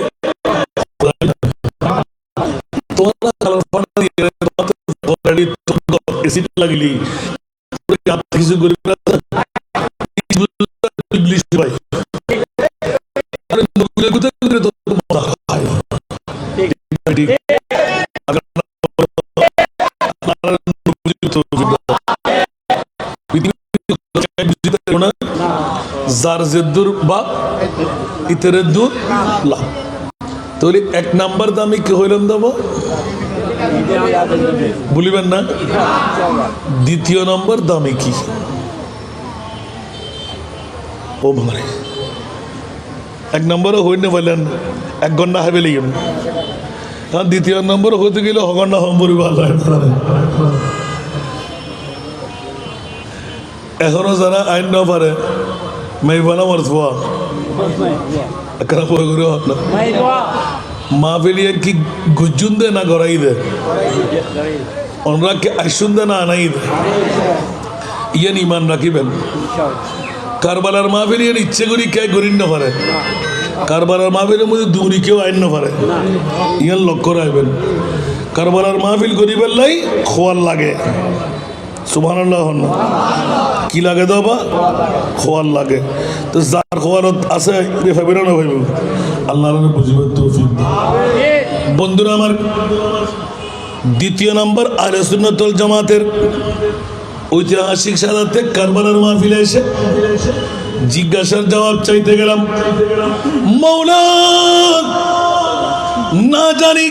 तोरा कल्पना दिए बात ऑलरेडी तुमको इसी लगली आप किसी गुरु इंग्लिश भाई अरे मुझे कुछ करे तो ठीक अगर জারজেদুর বা ইতরেদুর লা তাহলে এক নাম্বার দামি কি হইলাম দেব বলিবেন না দ্বিতীয় নম্বর দামি কি ও ভাই এক নম্বরও হইনে বলেন এক ঘন্টা হবে লিখেন হ্যাঁ দ্বিতীয় নম্বর হতে গেলে হগন্না হম্বরি ভালো এখনো যারা আইন না পারে মেহবানা মরফুয়া একরা বই করে না মাহফিলিয়ে কি গুজুন দে না গড়াই দে ওনরা কি আইসুন দে না আনাই দে ইয়ান ইমান রাখিবেন কারবালার মাহফিলিয়ে ইচ্ছে করি কে গরিন না পারে কারবালার মাহফিলের মধ্যে দূরি কেউ আইন না পারে ইয়ান লক্ষ্য রাখবেন কারবালার মাহফিল গরিবের লাই খোয়ার লাগে সুবহানাল্লাহ কি লাগে দাও বা খোয়ার লাগে তো যার খোয়ারত আছে ভাবির না ভাইব আল্লাহর বুঝিবার তৌফিক বন্ধুরা আমার দ্বিতীয় নাম্বার আহলে সুন্নাত ওয়াল জামাতের ঐতিহাসিক সাদাতে কারবালার মাহফিলে এসে জিজ্ঞাসার জবাব চাইতে গেলাম মাওলা না জানি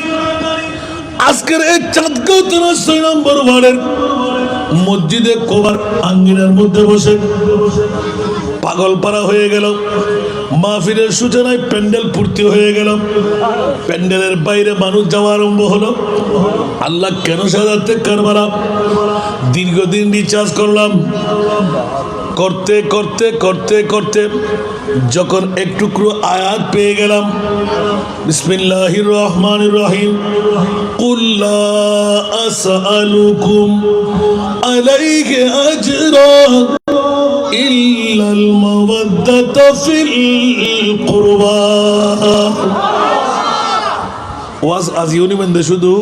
আজকের এই চাঁদকেও তোরা 6 নম্বর ওয়ার্ডের মসজিদে কোবার আঙ্গিনার মধ্যে বসে পাগল পারা হয়ে গেল মাহফিলের সূচনায় প্যান্ডেল পূর্তি হয়ে গেল প্যান্ডেলের বাইরে মানুষ যাওয়া আরম্ভ হলো আল্লাহ কেন সাজাতে কারবালা দীর্ঘদিন রিচার্জ করলাম করতে করতে করতে করতে যখন এক টুকরো আয়াত পেয়ে গেলাম বিসমিল্লাহির রহমানির রহিম কুল লা আসআলুকুম আলাইহি আজরা ইল্লাল মাওয়াদ্দাতা ফিল কুরবা ওয়াজ আজিউনি বন্ধে শুধু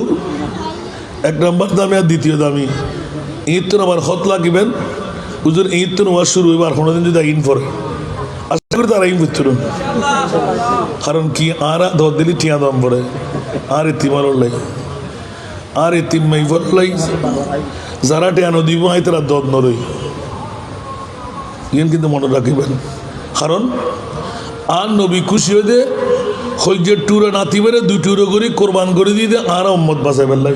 এক নম্বর দামি আর দ্বিতীয় দামি ঈদ তো আবার হত লাগিবেন হুজুর ঈদ তো ওয়াজ শুরু হইবার কোনোদিন যদি আইন পড়ে আশা করি তারা আইন করছিল কারণ কি আর ধর দিলি টিয়া দাম পড়ে আর এতিমার লাই আর এতিম মাই লাই যারা টিয়ানো দিব আই তারা দদ নরই ইয়েন কিন্তু মনে রাখিবেন কারণ আর নবী খুশি হইতে হইজের টুরে নাতি বেড়ে দুই টুরে করি কোরবান করে দিয়ে আর উম্মত বাঁচাই ফেললাই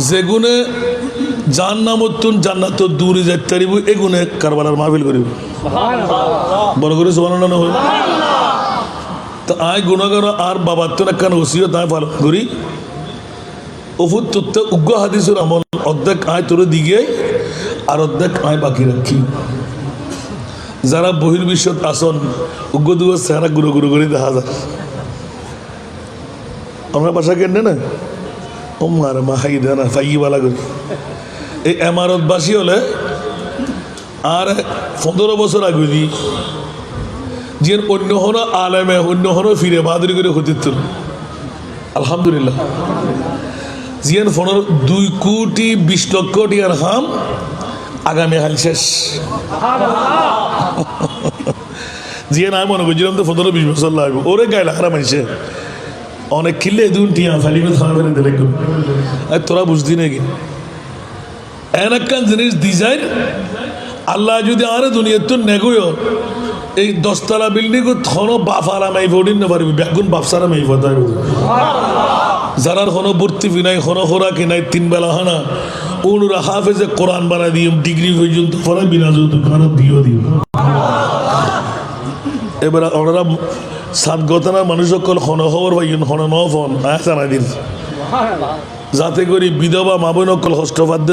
যেগুনে যার নাম অত্যুন জান্নাত দূরে যাইতে পারিব এগুনে কারবালার মাহফিল করিব বড় করে সুবহানাল্লাহ হইল তো আয় গুণাগার আর বাবার তো একখান ওসিয়ত আয় পালন করি ওফুর তত্ত্ব উগ্র হাদিসের আমল অর্ধেক আয় তোরে দিকে আর অর্ধেক আয় বাকি রাখি যারা বহির্বিশ্বত আসন উগ্র দুগ্র চেহারা গুঁড়ো গুঁড়ো করে দেখা যায় আমরা বাসা কেনে না ও মারে মা খাই দেয় না ফাইবালা করি এই এমারতবাসী হলে আর 15 বছর আগে দি যে অন্য হনো আলেমে অন্য হনো ফিরে বাহাদুরি করে হতিত আলহামদুলিল্লাহ জিয়ান ফোনের 2 কোটি 20 লক্ষ টিয়ার হাম আগামী হাল শেষ জিয়ান আমি মনে করছিলাম তো 15-20 বছর লাগবে ওরে গায়ে লাখারা মানছে অনেক কিনলে দুন টিয়া ফালিবে থানা ফেলে দিলে তোরা বুঝতি নাকি এন একখান জিনিস ডিজাইন আল্লাহ যদি আরে দুনিয়ার তো নেগোয় এই 10 তলা বিল্ডিং থনো বাফারা মাই ভোডিন না পারবি বেগুন বাপসারা মাই ভোদাই যারার হনো ভর্তি নাই হনো হোরা কি নাই 3 বেলা হানা ওনুরা হাফেজে কোরআন বানাই দিও ডিগ্রি পর্যন্ত পড়া বিনা যত খারাপ দিও দিও এবার ওনারা সাত গতনার মানুষ সকল হন খবর পাইন হন ন ফোন আয় জানাই দিন যাতে করি বিধবা মাবন অকল হস্তপাদ্য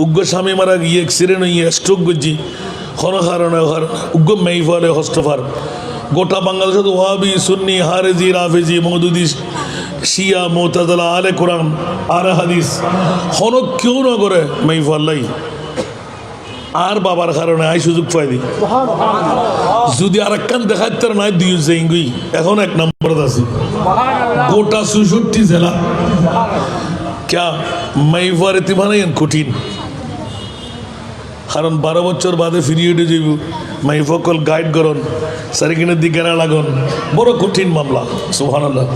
উগ্র স্বামী মারা গিয়ে এক্সিডেন্ট হইয়ে স্ট্রোক করছি হন কারণে উগ্র মেই ফলে হস্তফার গোটা বাংলাদেশে ওয়াহাবি সুন্নি হারেজি রাফেজি মৌদুদি শিয়া মোতাজলা আলে কোরআন আরে হাদিস হন কেউ না করে মেই ফল্লাই আর বাবার কারণে আই সুযোগ পাই দি যদি আর একখান দেখাইতে নাই দিও যাইগুই এখন 1 নম্বরত আছি গোটা 66 জেলা ক্যা মাইফার এতিমানাইন কঠিন কারণ 12 বছর বাদে ফিরিয়ে উঠে যাইব মাইফকল গাইড করন সারিকিনের দিকে না লাগন বড় কঠিন মামলা সুবহানাল্লাহ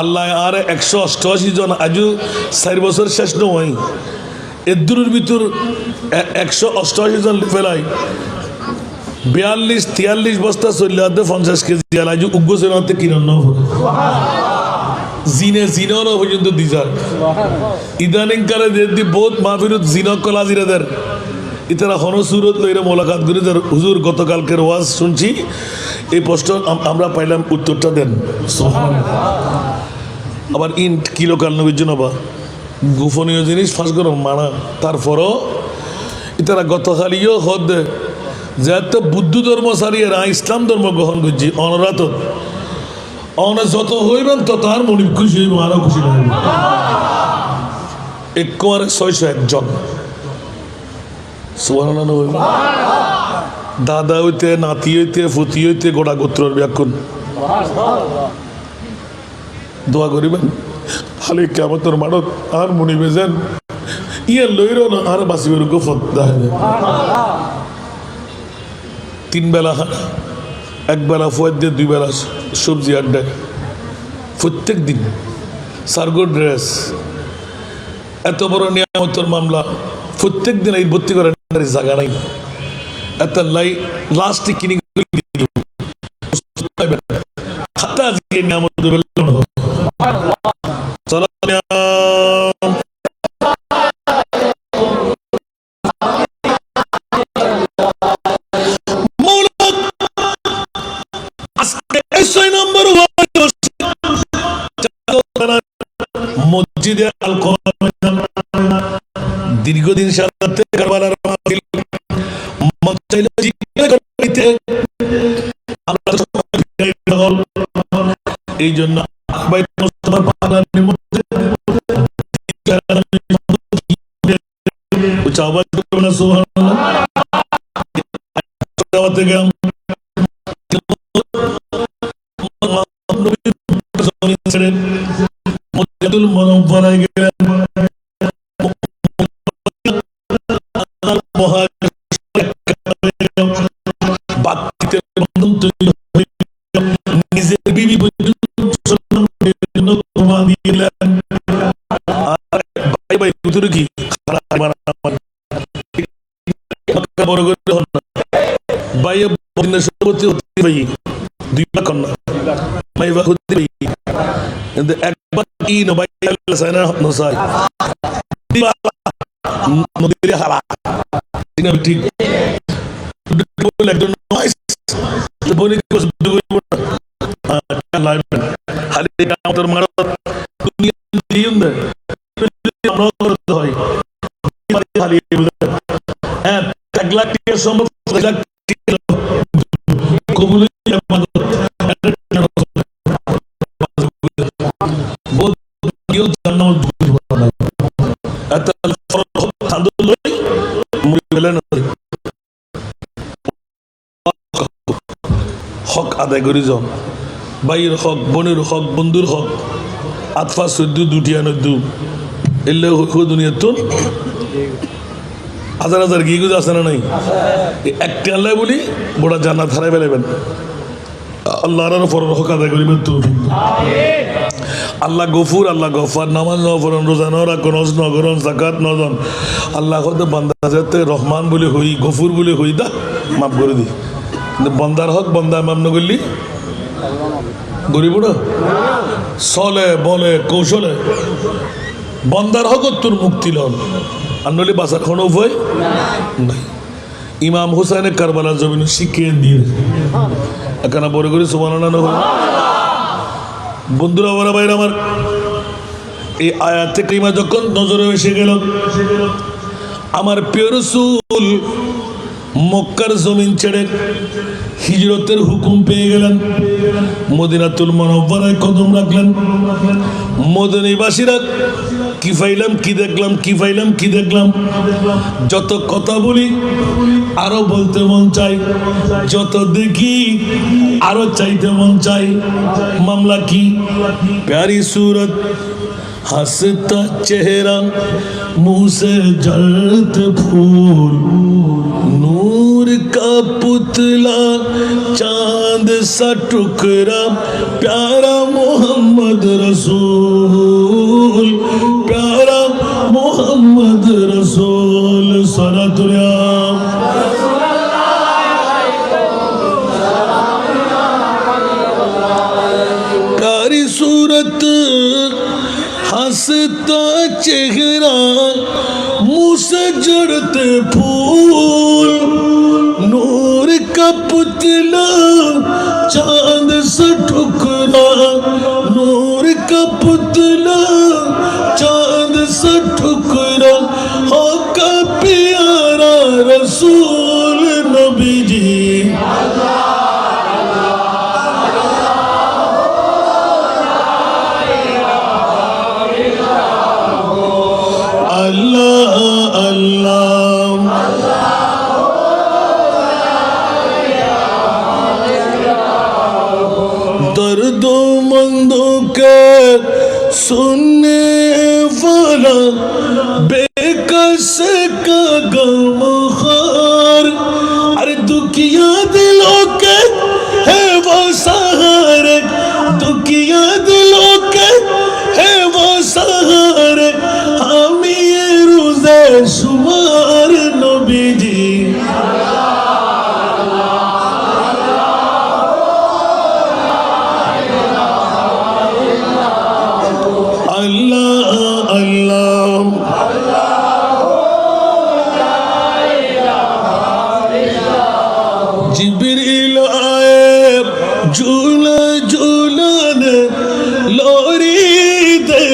আল্লাহ আর 188 জন আজও 4 বছর শেষ নয় এর দূরের ভিতর 188 জন ফেলাই 42-43 বস্তা চললে 50 কেজি আজ উগ্র সেনাতে কিরণ জিনে জিনও পর্যন্ত দিজার ইদানিং কালে দেখি বহুত মাহফিরত জিনক কলা জিরাদের ইতারা হনসুরত লইরে মোলাকাত করে যার হুজুর গতকালকের ওয়াজ শুনছি এই প্রশ্ন আমরা পাইলাম উত্তরটা দেন আবার ইন্ট কিলোকাল নবীর জন্য বা গোপনীয় জিনিস ফাঁস করো মানা তারপরও ইতারা গতকালিও হদ যেহেতু বুদ্ধ ধর্ম সারিয়ে ইসলাম ধর্ম গ্রহণ করছি অনরাত যত হইবেন তত আর মনে খুশি হইব আরো খুশি হইব 601 জন সুবহানাল্লাহ হইব দাদা হইতে নাতি হইতে ফুতি হইতে গোটা গোত্রের ব্যাকুল দোয়া করিবেন খালি কিয়ামতের মাঠত আর মনিবে যেন ইয়ে লইর না আর বাঁচিবের গোফত দেখাবে 3 বেলা খানা 1 বেলা ফুয়ার দিয়ে 2 বেলা সবজি আড্ডায় প্রত্যেক দিন সার্গো ড্রেস এত বড় নিয়ামতের মামলা প্রত্যেক দিন এই ভর্তি করার জায়গা নাই এত লাস্ট কিনে খাতা নিয়ামত মসজিদে আল কোরআন দীর্ঘদিন সাথে কারবালার মাহফিল মঞ্চাইলে জিকির এই জন্য মুস্তাফা পাগলার মধ্যে উচ্চ আওয়াজ করবেন না সুবহানাল্লাহ দাওয়াতে গেলাম মদিনাতুল মুনাওয়ারায় গেলেন, নিজের বিবি কি বড় করে হন না ভাই ভাই 2 লাখ না ভাই কিন্তু একবার কি না ভাই সাইনা নসাই নদীর হারা ঠিক বলে একজন নয় বলি কস হালি আমাদের মারা দুনিয়া দিউন্দে আমরা করতে হয় হালি হ্যাঁ 1 লাখ টাকা সম্ভব 1 লাখ কবুল হক আদায় করি যাও ভাইয়ের হক বোনের হক বন্ধুর হক আতফা 14 দুটিয়া 92 এলে দুনিয়া তো হাজার হাজার গিয়ে গুজে আসে না নাই একটা আল্লাহ বলি গোটা জান্নাত হারাই ফেলাবেন আল্লাহর ফরজ হক আদায় করিবেন তো আল্লাহ গফুর আল্লাহ গফার নামাজ ন পড়ন রোজা ন রাখুন হজ ন করুন যাকাত ন দেন আল্লাহ হতে বান্দা যাতে রহমান বলে হই গফুর বলে হই দা মাফ করে দি কিন্তু বন্দার হক বন্দা মাফ না করলি গরিব না চলে বলে কৌশলে বন্দার হক তোর মুক্তি লন আর নইলে বাঁচার কোনো উপায় নাই ইমাম হুসাইনের কারবালার জমিন শিখিয়ে দিয়ে এখানে বড় করে সুবহানাল্লাহ না হয় বন্ধুরা ওরা ভাইরা আমার এই আয়াত থেকে ইমা যখন নজরে এসে গেল আমার প্রিয় রাসূল মক্কার জমিন ছেড়ে হিজরতের হুকুম পেয়ে গেলেন মদিনাতুল মুনাওয়ারায় কদম রাখলেন মদিনাবাসীরা কি পাইলাম কি দেখলাম কি পাইলাম কি দেখলাম যত কথা বলি আরো বলতে মন চাই যত দেখি আরো চাইতে মন চাই মামলা কি প্যারি सूरत हंसता चेहरा मुंह से जलते फूल नूर का पुतला चांद सा टुकड़ा प्यारा मोहम्मद रसूल प्यारा मोहम्मद रसूल सलातुल्लाह प्यारी सूरत हंसता चेहरा मुंह से जड़ते फूल नूर का पुतला चांद सा टुकड़ा नूर का पुतला चांद सा टुकड़ा हो का प्यारा रसूल नबी जी दर्दों मंदों के सुनने वाला बेकस का गमखार अरे दुखिया दिलों के है वो सहारे दुखिया दिलों के है वो सहारे हम ये रोज़े शुमार नबी जी जिब्रील आए झूला झूलन लोरी दे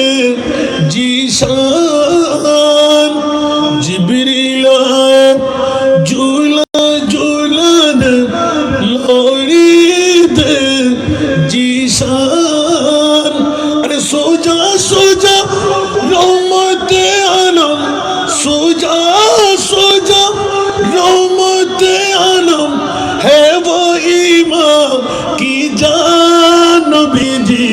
जीशान जिब्रील आए झूला झूलन लोरी दे जीशान अरे सो जा रहमत आलम सो जा रहमत आलम है वो ईमान की जान नबी जी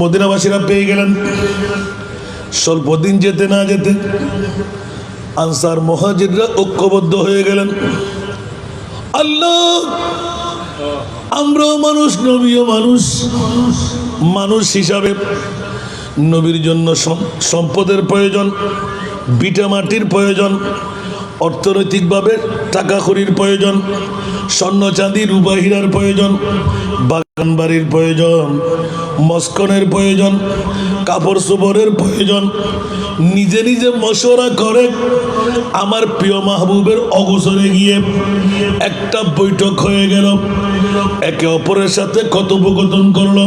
মদিনাবাসীরা পেয়ে গেলেন। স্বল্প দিন যেতে না যেতে আনসার মুহাজিররা ঐক্যবদ্ধ হয়ে গেলেন। আল্লাহ, আমরাও মানুষ, নবীও মানুষ। মানুষ হিসাবে নবীর জন্য সম্পদের প্রয়োজন, বিটা মাটির প্রয়োজন, অর্থনৈতিকভাবে টাকা কড়ির প্রয়োজন, স্বর্ণ চাঁদি রূপা হীরার প্রয়োজন, বাগান বাড়ির প্রয়োজন, মস্কনের প্রয়োজন, কাপড় চোপড়ের প্রয়োজন। নিজে নিজে মশওয়ারা করে আমার প্রিয় মাহবুবের অগোচরে গিয়ে একটা বৈঠক হয়ে গেল। একে অপরের সাথে কথোপকথন করলো।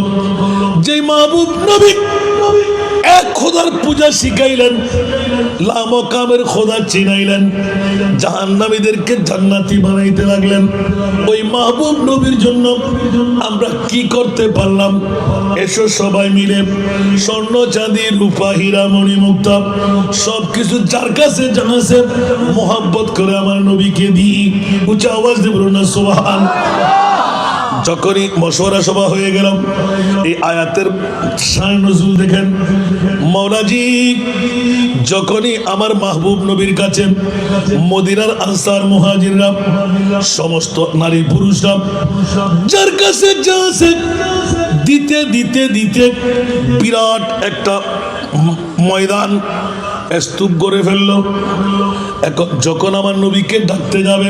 যে মাহবুব নবী এক খোদার পূজা শিখাইলেন, লামকামের খোদা চিনাইলেন, জাহান্নামীদেরকে জান্নাতি বানাইতে লাগলেন, ওই মাহবুব নবীর জন্য আমরা কি করতে পারলাম? এসো সবাই মিলে স্বর্ণ চাঁদি রূপা হীরা মণি মুক্তা সবকিছু যার কাছে জানাছে মোহাব্বত করে আমার নবীকে দিই। উচ্চ আওয়াজ দিয়ে বলুন না সুবহান। যখনই মশওয়ারা সভা হয়ে গেল, এই আয়াতের শান নজুল দেখেন। মাওলাজি যখনই আমার মাহবুব নবীর কাছে মদিনার আনসার মুহাজিররা সমস্ত নারী পুরুষরা যার কাছে যা আছে দিতে দিতে দিতে বিরাট একটা ময়দান স্তূপ গড়ে ফেললো। এখন যখন আমার নবীকে ডাকতে যাবে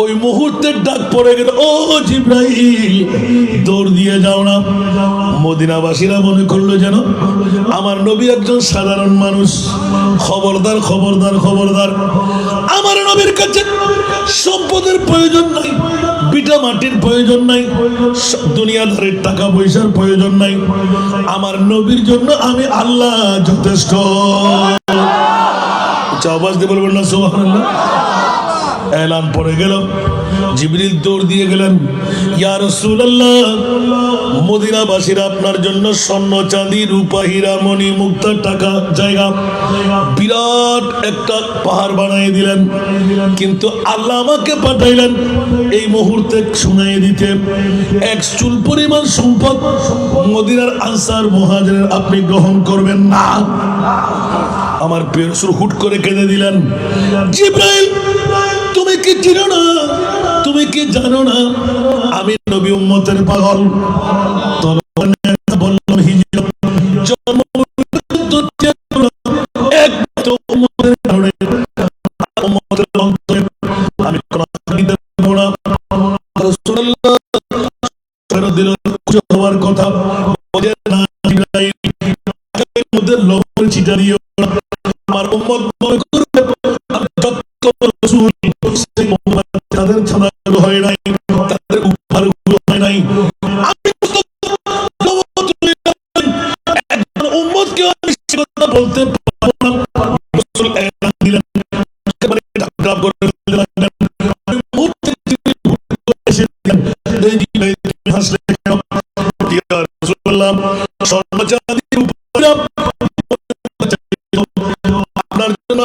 ওই মুহূর্তে ডাক পড়ে গেল, ও জিবরাইল দৌড় দিয়ে যাও না। মদিনাবাসীরা মনে করলো যেন আমার নবী একজন সাধারণ মানুষ। খবরদার খবরদার খবরদার, আমার নবীর কাছে সম্পদের প্রয়োজন নাই, বিটা মাটির প্রয়োজন নাই, দুনিয়াদারের টাকা পয়সার প্রয়োজন নাই। আমার নবীর জন্য আমি আল্লাহ যথেষ্ট। আওয়াজ দিয়ে বলবেন না সুবহানাল্লাহ। এলান পড়ে গেল, জিবরিল দৌড় দিয়ে গেলেন, ইয়া রাসূলুল্লাহ মদিনাবাসীরা আপনার জন্য স্বর্ণ চাঁদি রূপা হীরা মণি মুক্তা টাকা জায়গা বিরাট একটা পাহাড় বানিয়ে দিলেন, কিন্তু আল্লাহ আমাকে পাঠাইলেন এই মুহূর্তে শুনাইয়ে দিতে এক চুল পরিমাণ সম্পদ মদিনার আনসার মুহাজিরের আপনি গ্রহণ করবেন না। আমার প্রিয় রাসূল হুট করে কেঁদে দিলেন, জিবরাইল তুমি কি চিনো না, তুমি কি জানো না আমি নবী উম্মতের পাগল। বললাম হিজরত জন্ম আমি হওয়ার কথা আমার উম্মত মনে করবে তাদের ছাড়া হয় নাই, তাদের উপহার হয় নাই। আমি উম্মতকে কথা বলতে পারবো আপনার জন্য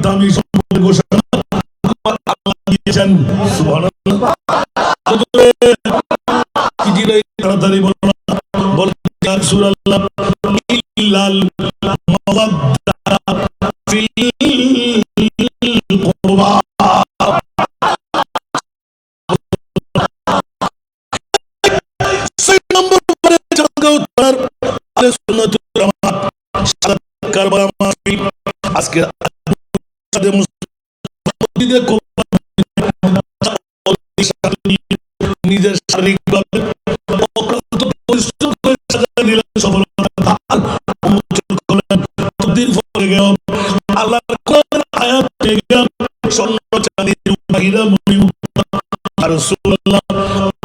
দামি সম্পদ ঘোষণা তাড়াতাড়ি বলো না, বল রাসূলুল্লাহ ইল্লাল মাওয়াদ্দা ফিল কুরবা। সেই নম্বর পরে জায়গা উত্তর আলে সুন্নাতুল জামাত কারবালা মাসি আজকে নিজের শারীরিকভাবে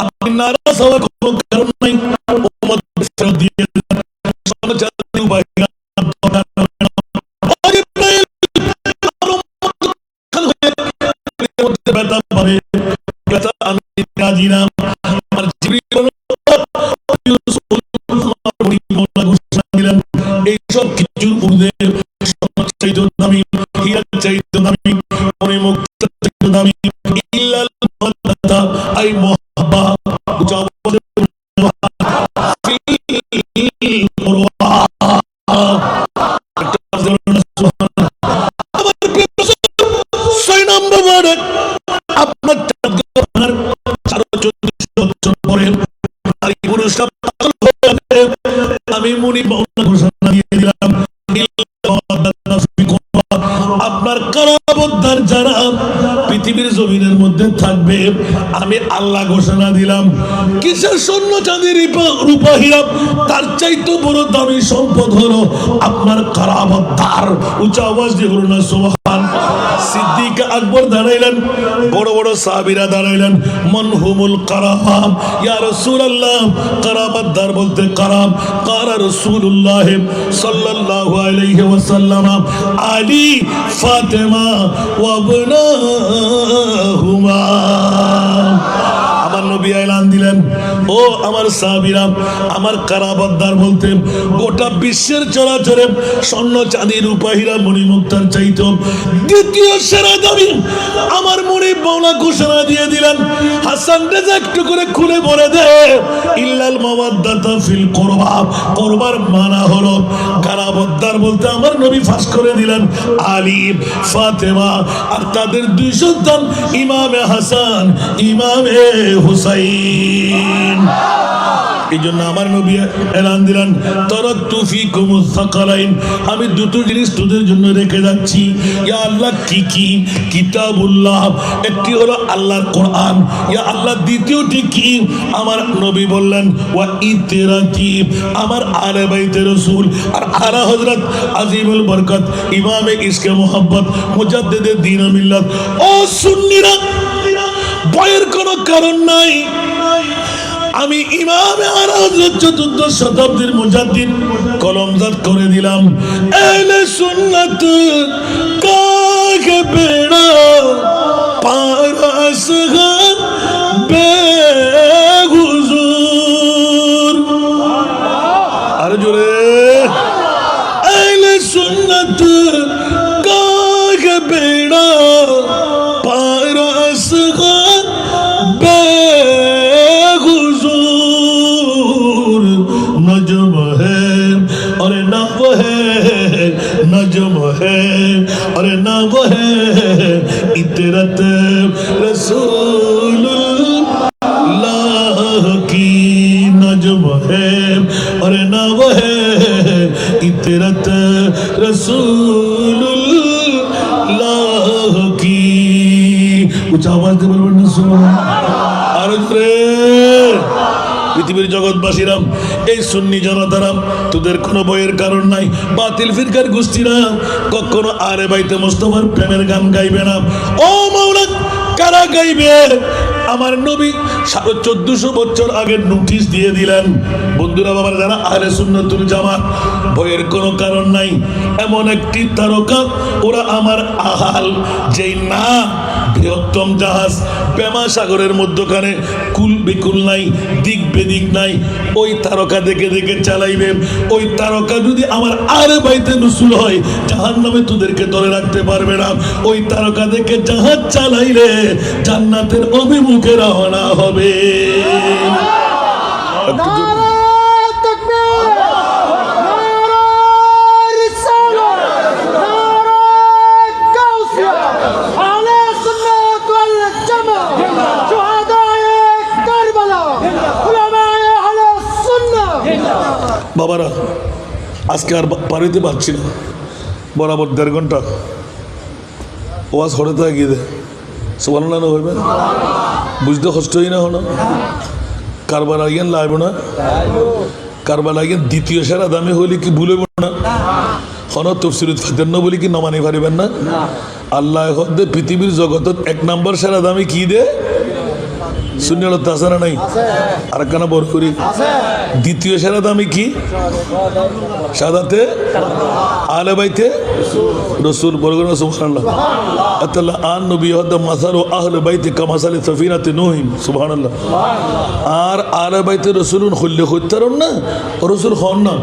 আপনি নারাজ হওয়ার কোনো কারণ নাই। এইসব কিছুর ঊর্ধ্বে চাইতো দামি, হীরা চাইতো দামি, মনে মুক্ত চাইতো দামি, ইল্লাল মাওয়াদ্দাতা আই মুহাব্বা নারী পুরুষরা পাগল হয়ে যাবে। আমি মুনি বাউলা ঘোষণা দিয়ে দিলাম, আপনার কারাবদ্ধার যারা পৃথিবীর জমিনের মধ্যে থাকবে, আমি আল্লাহ ঘোষণা দিলাম, কিসের স্বর্ণ চাঁদি রূপা হীরা, তার চাইতে বড় দামি সম্পদ হলো আপনার কারাবদ্ধার। উচ্চ আওয়াজ দিয়ে বলুন না সুবহান। সিদ্দিক আকবর দাঁড়াইলেন, বড় বড় সাহাবীরা দাঁড়াইলেন, মান হুমুল কারাম ইয়া রাসূলুল্লাহ, কারাবদ্ধার বলতে কারাম কারা রাসূলুল্লাহ সাল্লাল্লাহু আলাইহি ওয়াসাল্লাম আলী ফাতেমা ওয়া ইবনাহুমা। আমার নবী এলান দিলেন, ও আমার সাহাবীরা, আমার কারাবদ্ধার বলতে গোটা বিশ্বের চরাচরে স্বর্ণ চাঁদি রূপা হীরা মণিমুক্তার চাইতো দ্বিতীয় সেরা দামি আমার মুনি বাউলা ঘোষণা দিয়ে দিলেন, হাসান রেজা একটু করে খুলে বলে দে, ইল্লাল মাওয়াদ্দাতা ফিল কুরবা, কুরবার মানা হলো কারাবদ্ধার বলতে আমার নবী ফাঁস করে দিলেন আলী ফাতেমা আর তাদের দুই সন্তান ইমামে হাসান ইমামে হুসাইন। এই জন্য আমার নবী এলান দিলেন, তারাকতু ফীকুমুস সাকালাইন, আমি দুটো জিনিস তোদের জন্য রেখে যাচ্ছি। ইয়া আল্লাহ, কি কি? কিতাবুল্লাহ, একটি হলো আল্লাহর কোরআন। ইয়া আল্লাহ, দ্বিতীয়টি কি? আমার নবী বললেন ওয়া ইতরাতি, আমার আলে বাইতে রাসূল আর আলা হযরত আজিমুল বরকত ইমামে ইশকে মোহাব্বত মুজাদ্দিদে দ্বীন ও মিল্লাত। ও সুন্নিরা, ভয়ের কোনো কারণ নাই। আমি ইমামে আলা হযরত চতুর্দশ শতাব্দীর মুজাদ্দিদ কলমজাত করে দিলাম, আহলে সুন্নাত কাকে বেড়া পারাস বেহুজুর। আরে জোরে, আহলে সুন্নাত কাকে বেড়া পারাস नजम है और ना वो है, नजम है और ना वो है, इतरत रसूलुल्लाह की नजम है और ना वो है, इतरत रसूलुल्लाह की। कुछ आवाज दे बोलबेन ना सुबहान। আরে পৃথিবীর জগৎবাসীরা, এই সুন্নি জনতারা, তোদের কোনো বইয়ের কারণ নাই। বাতিল ফিরকার গোষ্ঠীরা কখনো আরে বাইতে মুস্তাফার প্রেমের গান গাইবে না। ও মাওলা, কারা গাইবে? আমার নবী 1450 বছর আগে নোটিশ দিয়ে দিলেন, বন্ধুরা বাবার যারা আহলে সুন্নাতুল জামাত, ভয়ের কোনো কারণ নাই। এমন একটি তারকা ওরা আমার আহাল, যেই না বৃহত্তম জাহাজ প্রেমা সাগরের মধ্যখানে কুল বিকুল নাই, দিক বেদিক নাই, ওই তারকা দেখে দেখে চালাইবে। ওই তারকা যদি আমার আরে বাইতে রসুল হয়, জাহান্নামে তোদেরকে ধরে রাখতে পারবে না। ওই তারকা দেখে জাহাজ চালাইলে জান্নাতের অভিমুখে রওনা হবে। বাবারা, আজকে আর পারিতে পারছি না, বরাবর 1.5 ঘন্টা ওয়াজ হঠাৎ গিয়ে দে সুবহানাল্লাহ না হইবে, বুঝতে কষ্ট হই না হলো। কারবার আগেন লাইব না, কারবার আগেন দ্বিতীয় সেরা দামে হইলে কি ভুলব না, হন তফসিরুত ফাতেন না বলি কি নমানি পারিবেন না। আল্লাহ হদ্দে পৃথিবীর জগতত 1 নম্বর সেরা দামে কি দে শূন্যত আছে না নাই? আর কানা বর করি দ্বিতীয় সেরা দামি কি? সাদাতে আলে বাইতে রসুল বলগন সুবহানাল্লাহ। আতাল্লাহ আন নবী হদ্দা মাসারু আহলে বাইতে কামাসালি সাফিনাতে নূহিম সুবহানাল্লাহ। আর আলে বাইতে রসুলুন খুললে হইতারন না, রসুল হন না,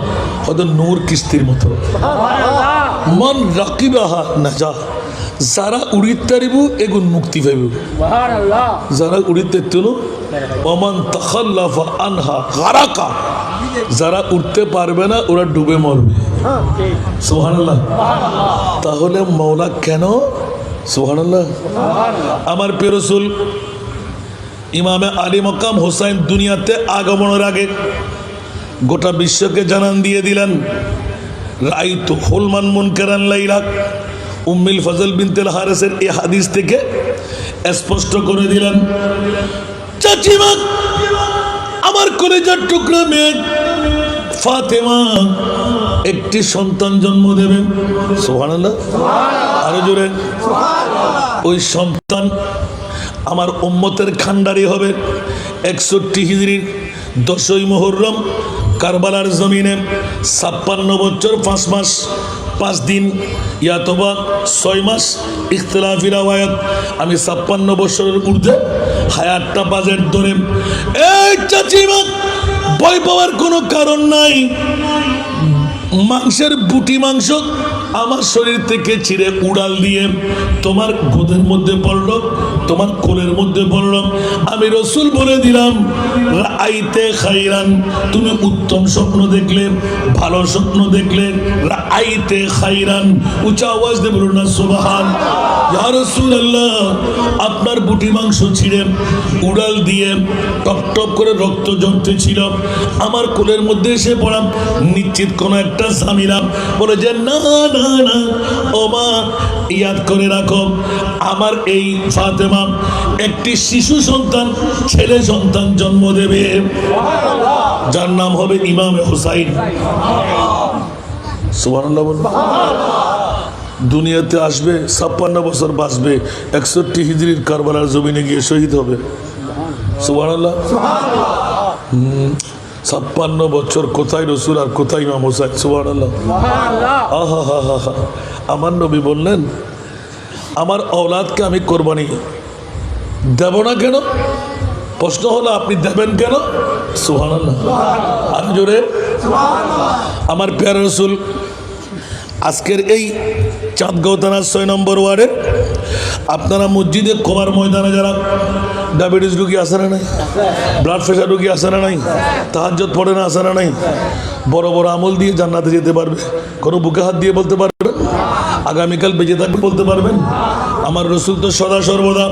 হদ্দা নূর কিস্তির মতো। মন রাকিবাহা নাজা, যারা উড়িতে পারিব এগুন মুক্তি পাইব, যারা উড়িতে তেল ওমান তাখাল্লাফা আনহা গারাকা, যারা উঠতে পারবে না ওরা ডুবে মরবে। সুবহানাল্লাহ। তাহলে মাওলা কেন? সুবহানাল্লাহ। আমার প্রিয় রাসূল ইমামে আলী মকাম হোসাইন দুনিয়াতে আগমনের আগে গোটা বিশ্বকে জানান দিয়ে দিলেন, রাইতু হুলমান মুনকারান লাইলা। উম্মিল ফজল বিনতুল হারিসের এই হাদিস থেকে স্পষ্ট করে দিলেন, চাচিমা আমার কলেজার টুকরা মেয়ে ফাতেমা একটি সন্তান জন্ম দেবেন। সুবহানাল্লাহ, আরো জোরে। ওই সন্তান আমার উম্মতের খান্ডারি হবে। 61 হিজরির 10ই মুহররম কারবালার জমিনে 56 বছর 5 মাস 5 দিন ইয়াতবা 6 মাস ইখতিলাফি রাওয়ায়াত। আমি 56 বছরের ঊর্ধ্বে হায়াতটা বাজেট ধরে। এই চাচিমা ভয় পাওয়ার কোনো কারণ নাই। মাংসের বুটি মাংস আমার শরীর থেকে ছিঁড়ে উড়াল দিয়ে তোমার গোদের মধ্যে পড়লো, তোমার কোলের মধ্যে পড়লো। আমি রসুল বলে দিলাম, রাআইতে খাইরান, তুমি উত্তম স্বপ্ন দেখলে, ভালো স্বপ্ন দেখলে। রাআইতে খাইরান, উঁচা আওয়াজ দিয়ে বলুন না সুবহান। ইয়া রাসূলুল্লাহ, আপনার বুটি মাংস ছিঁড়ে উড়াল দিয়ে টপ টপ করে রক্ত ঝরতে ছিল, আমার কোলের মধ্যে এসে পড়াম, নিশ্চিত কোনো একটা ঝামেলা। বলে যে না না না ও মা, ইয়াদ করে রাখো, আমার এই ফাতেমা একটি শিশু সন্তান, ছেলে সন্তান জন্ম দেবে, যার নাম হবে ইমামে হুসাইন। সুবহানাল্লাহ বলুন। দুনিয়াতে আসবে, 56 বছর বাঁচবে, 61 হিজরির কারবালার জমিনে গিয়ে শহীদ হবে। সুবহানাল্লাহ। 56 বছর কোথায় রসুল আর কোথায় ইমাম হুসাইন। সুবহানাল্লাহ। আহা হা হা হা। আমার নবী বললেন, আমার औलादকে আমি কোরবানি দেব না কেন? প্রশ্ন হলো আপনি দেবেন কেন? সুবহানাল্লাহ, আর জোরে। আমার প্যারা রসুল আজকের এই চাঁদগাঁও থানার 6 নম্বর ওয়ার্ডে আপনারা মসজিদে কোবার ময়দানে যারা ডায়াবেটিস রোগী আসে না নাই, ব্লাড প্রেশার রোগী আসে না নাই, তাহাজ্জুদ পড়ে না আসে না নাই, বড় বড় আমল দিয়ে জান্নাতে যেতে পারবে। কোনো বুকে হাত দিয়ে বলতে পারবেন আগামীকাল বেঁচে থাকবে? বলতে পারবেন? আমার রসুল তো সদা সর্বদা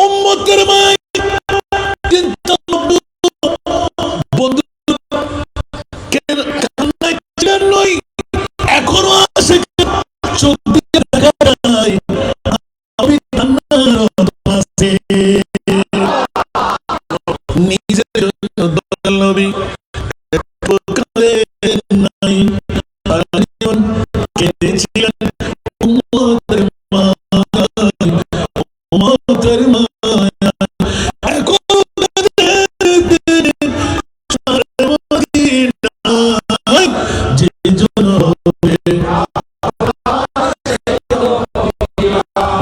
উম্মতের মায় বন্ধু নয়, এখনো আছে নিজের নবী নাই কেঁদেছিলেন উম্মতের মায়া, এখন যে জন হবে,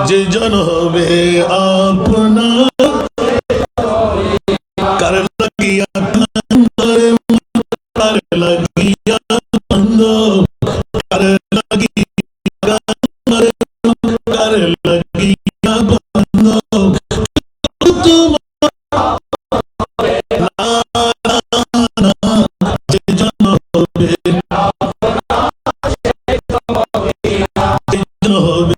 যে জন হবে আপনার, কার লাগিয়া কার লাগিয়া বন্ধ, কার লাগিয়া কার লাগিয়া বন্ধ, যে জন হবে, যে জন হবে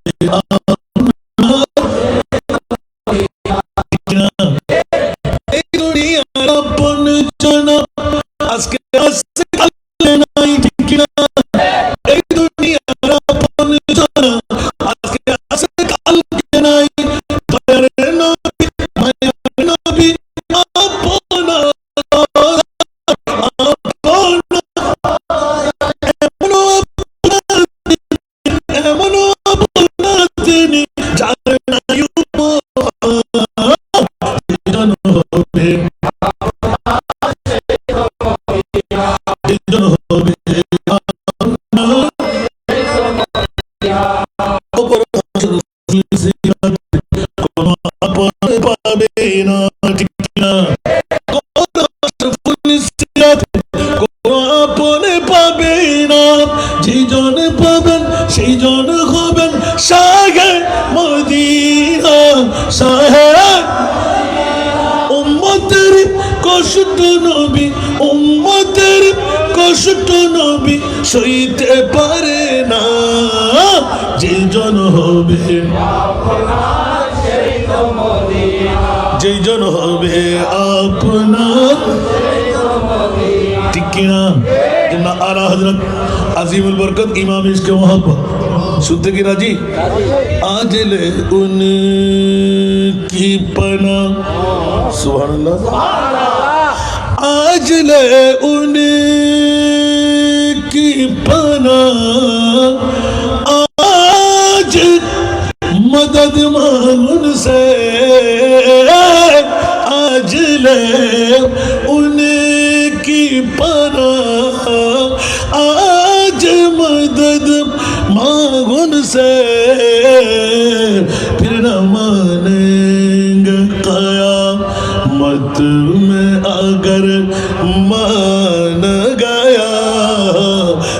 আজকে আসছে কালকে নাই, ঠিক না? এই দুনিয়ার আপন জন আজকে আসছে কালকে নাই। দয়ার নবী মায়ার নবী আপন এমন আপন তিনি, যার নাই জন হবে, সেই জন হবেন শাহে মদিনা, শাহে উম্মতের কষ্ট নবী, উম্মতের কষ্ট নবী সইতে পারে না, যে জন হবে যেইজন হবে আপনার, ঠিক কিনা? না আলা হযরত আজিমুল বরকত ইমাম ইশকে মোহাব্বত শুনতে কি রাজি? আজলে উনকি পনা, সুবহানাল্লাহ, আজলে उनकी पना, आज मदद मांग उनसे, आज ले उनकी पना, आज मदद मांग उनसे, फिर न मानेंगे क़यामत में अगर मान गया,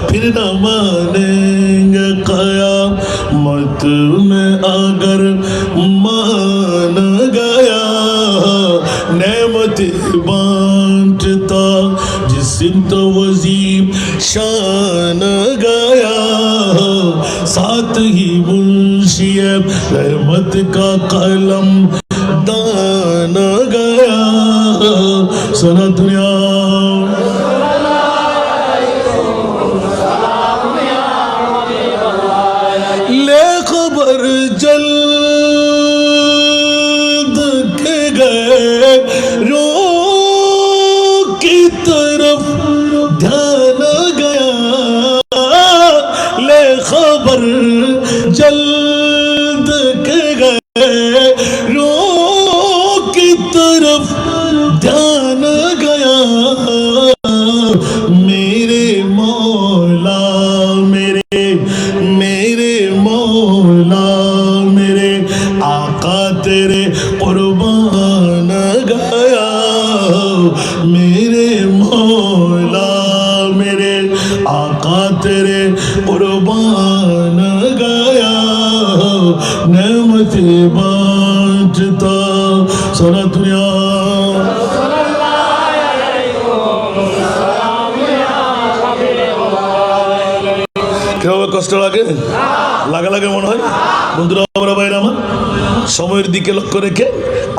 फिर न मानेंगे क़यामत में अगर मान गया, नेमत बांटता जिसम तो वजीम शान गया, साथ ही मुंशी रहमत का कलम दान गया, सना दुनिया ले खबर जल्द के गए रो की तरफ ध्यान गया, ले खबर जल्द के गए रो की तरफ ध्यान गया, मेरे मौला मेरे मेरे मौला मेरे आका तेरे कुर्बान गया, मेरे मौला मेरे आका तेरे कुर्बान गया, नेमत बांटता सारा दुनिया কিভাবে কষ্ট লাগে? লাগা লাগে মনে হয়। বন্ধুরা আমরা বাইরে আমার সময়ের দিকে লক্ষ্য রেখে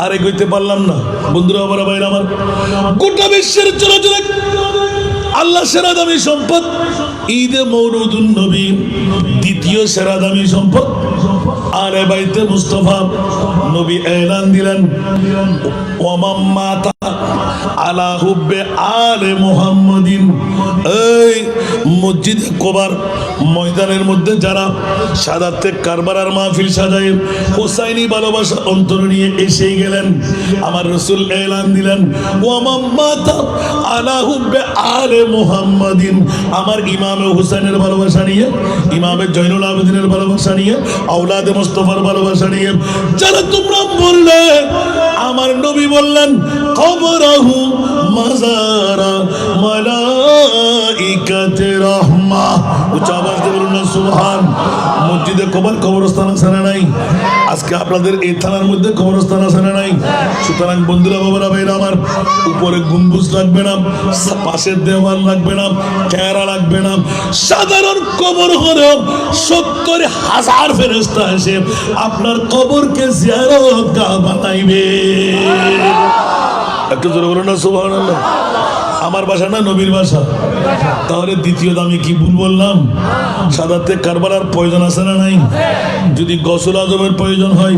আর এগোইতে পারলাম না। বন্ধুরা আমরা বাইরে আমার গোটা বিশ্বের চলাচলে আল্লাহ সেরা দামি সম্পদ ঈদে মৌলুদুন নবী, দ্বিতীয় সেরা দামি সম্পদ আলে বাইতে মুস্তাফা। নবী এলান দিলেন ওয়ামান মাতা আলা হুব্বে আলে মুহাম্মাদিন, এই মসজিদে কোবার ময়দানের মধ্যে যারা সাদাতে কারবালার মাহফিল সাজায় হোসাইনি ভালোবাসা অন্তর নিয়ে এসেই গেলেন, আমার রাসূল এলান দিলেন ওয়ামান মাতা আলা হুব্বে আলে মুহাম্মাদিন, আমার ইমামে হুসাইনের ভালোবাসা নিয়ে, ইমামে জয়নুল আবেদিনের ভালোবাসা নিয়ে, আওলাদে মুস্তাফার ভালোবাসা নিয়ে যারা তোমরা বললে, আমার নবী বললেন কবরাহু মাজারা মালাইকাতে রাহমা, উচ্চ আওয়াজ দিয়ে বলুন না সুবহান। মসজিদে কবর কবরস্থান আছে না নাই? আজকে আপনাদের এই থানার মধ্যে কবরস্থান আছে না নাই? সুতরাং বন্ধুরা বাবারা ভাইরা আমার, উপরে গম্বুজ লাগবে না, পাশের দেওয়াল লাগবে না, চেহারা লাগবে না, সাধারণ কবর হলেও ৭০,০০০ ফেরেশতা এসে আপনার কবরকে জিয়ারত গাহ বানাইবে। একটু জোরে বলুন না সুবহানাল্লাহ। আমার বাসা না নবীর বাসা, তাহলে দ্বিতীয় দামি কি ভুল বললাম? সাদাতে কারবালার প্রয়োজন আছে না নাই? যদি গৌসুল আজমের প্রয়োজন হয়,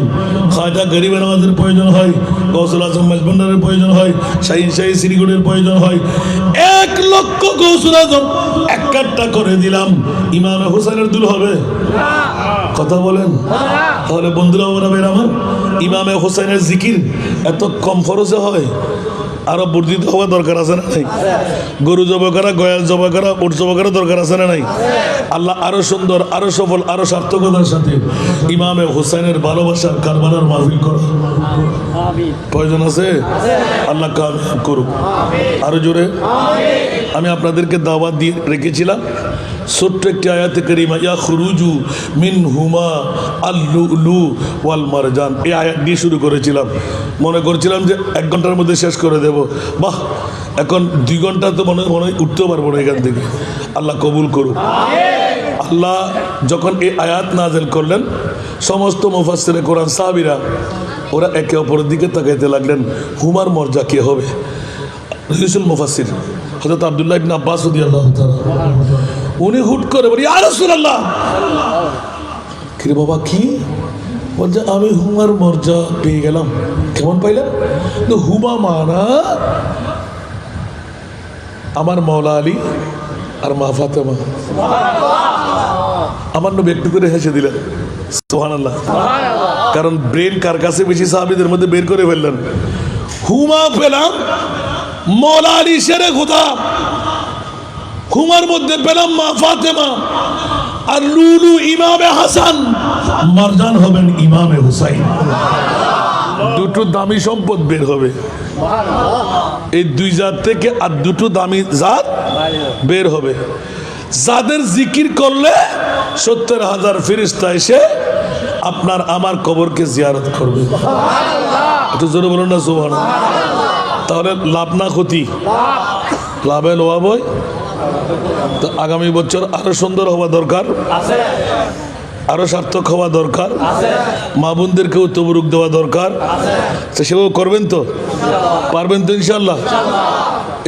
খাজা গরিব নওয়াজের প্রয়োজন হয়, গৌসুল আজম মেজবান্ডারের প্রয়োজন হয়, শাহীন শাহী শ্রীগুড়ের প্রয়োজন হয়, ১,০০,০০০ গৌসুল আজম একটা করে দিলাম, ইমামে হুসাইনের দুল হবে? কথা বলেন। তাহলে বন্ধুরা আমার, ইমামে হুসাইনের জিকির এত কম খরচে হয়? আরো বর্ধিত হওয়া দরকার আছে না নাই? গরু জবাই করা, গয়াল জবাই করা, উট জবাই করা দরকার আছে না নাই? আল্লাহ আরো সুন্দর, আরো সফল, আরো সার্থকতার সাথে ইমামে হুসাইনের ভালোবাসার কারবালার মাহফিল করা প্রয়োজন আছে। আল্লাহ কামিয়াব করুক। আরো জোরে আমি আপনাদেরকে দাওয়াত দিয়ে রেখেছিলাম ছোট্ট একটি আয়াতে কারিমা, ইয়াখরুজু মিনহুমা আল-লুলু ওয়াল মারজান, এই আয়াত দিয়ে শুরু করেছিলাম। মনে করছিলাম যে 1 ঘন্টার মধ্যে শেষ করে দেব। বাহ, এখন 2 ঘন্টা তো মনে হয় উঠতেও পারবো না এখান থেকে। আল্লাহ কবুল করুক। আল্লাহ যখন এই আয়াত নাযিল করলেন, সমস্ত মুফাসসিরে কোরআন সাহাবীরা ওরা একে অপরের দিকে তাকাইতে লাগলেন, হুমার মর্যাদা কি হবে। রইসুল মুফাসসির হযরত আব্দুল্লাহ ইবনে আব্বাস রাদিয়াল্লাহু তাআলা উনি হুট করে বলি, ইয়া রাসূলুল্লাহ। কি রে বাবা, কি বলছে? আমি হুমার মর্যাদা পেয়ে গেলাম। কেমন পাইলাম? তো হুমা মানা আমার মৌলা আলী আর মা ফাতেমা। আমার নবী একটু করে হেসে দিলেন, সুবহানাল্লাহ। কারণ ব্রেন কার কাছে বেশি, সাহাবীদের মধ্যে বের করে ফেললেন। হুমা পেলাম মৌলা আলী শেরে খোদা, হুমার মধ্যে পেলাম মা ফাতেমা, আর লুলু ইমামে হাসান, মারজান হবেন ইমামে হুসাইন। দুটো দামি সম্পদ বের হবে এই দুই জাত থেকে, আর দুটো দামি জাত বের হবে। যাদের জিকির করলে 70,000 ফেরেশতা এসে আপনার আমার কবরকে জিয়ারত করবে। একটু জোরে বলুন না সুবহানাল্লাহ। তাহলে লাভ না ক্ষতি? লাভে লোয়াব। তো আগামী বছর আরো সুন্দর হওয়া দরকার, আরো সার্থক হওয়া দরকার, মা বোনদেরকেও তবরুক দেওয়া দরকার। সেও করবেন তো, পারবেন তো ইনশাল্লাহ।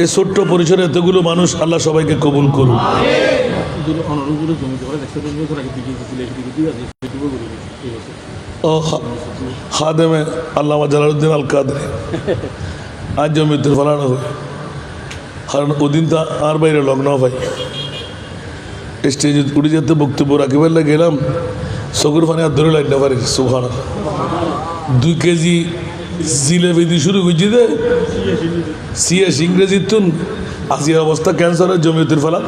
এই ছোট্ট পরিসরে এতগুলো মানুষ, আল্লাহ সবাইকে কবুল করুন। খাদেমে আল্লামা জালালউদ্দিন আল কাদরি আজ জমিতে ফলানো হবে, কারণ ওদিন তো আর বাইরে লগ্ন ভাই স্টেজে উঠে যেতে বক্তব্য রাখি ফেললে গেলাম, চকুর পানি আর ধরে লাইন না পারি। সুবহানাল্লাহ। 2 কেজি জিলেবি দিয়ে শুরু করছি দে সিএস ইংরেজির তুন আজির অবস্থা ক্যান্সারের জমিয়তের ফেলা।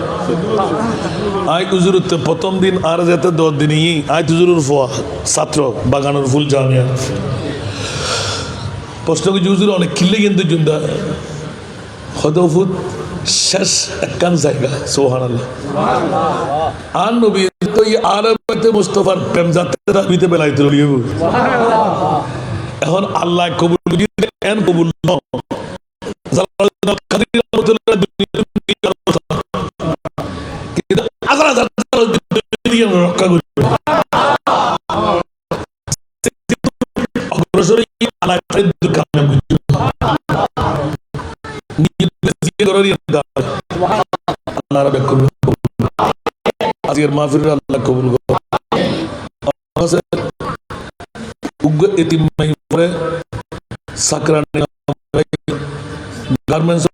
আই হুজুর প্রথম দিন আর যেতে 10 দিনই আই হুজুরের ফোয়া ছাত্র বাগানের ফুল জামিয়া প্রশ্ন কিছু হুজুর অনেক কিনলে কিন্তু জুন্দা হদফুত শেষ একখান জায়গা। সুবহানাল্লাহ। আর নবী তো এই আরবতে মুস্তাফার প্রেম যাত্রা দিতে বেলাইতে রইব। এখন আল্লাহ কবুল দিতে এন কবুল ন জালালুদ্দিন কাদের রহমাতুল্লাহ কিন্তু হাজার হাজার রক্ষা করবে। অগ্রসর আল্লাহ কাম করবে। আজকের মাহফিল আল্লাহ কবুল করুন। গার্মেন্টস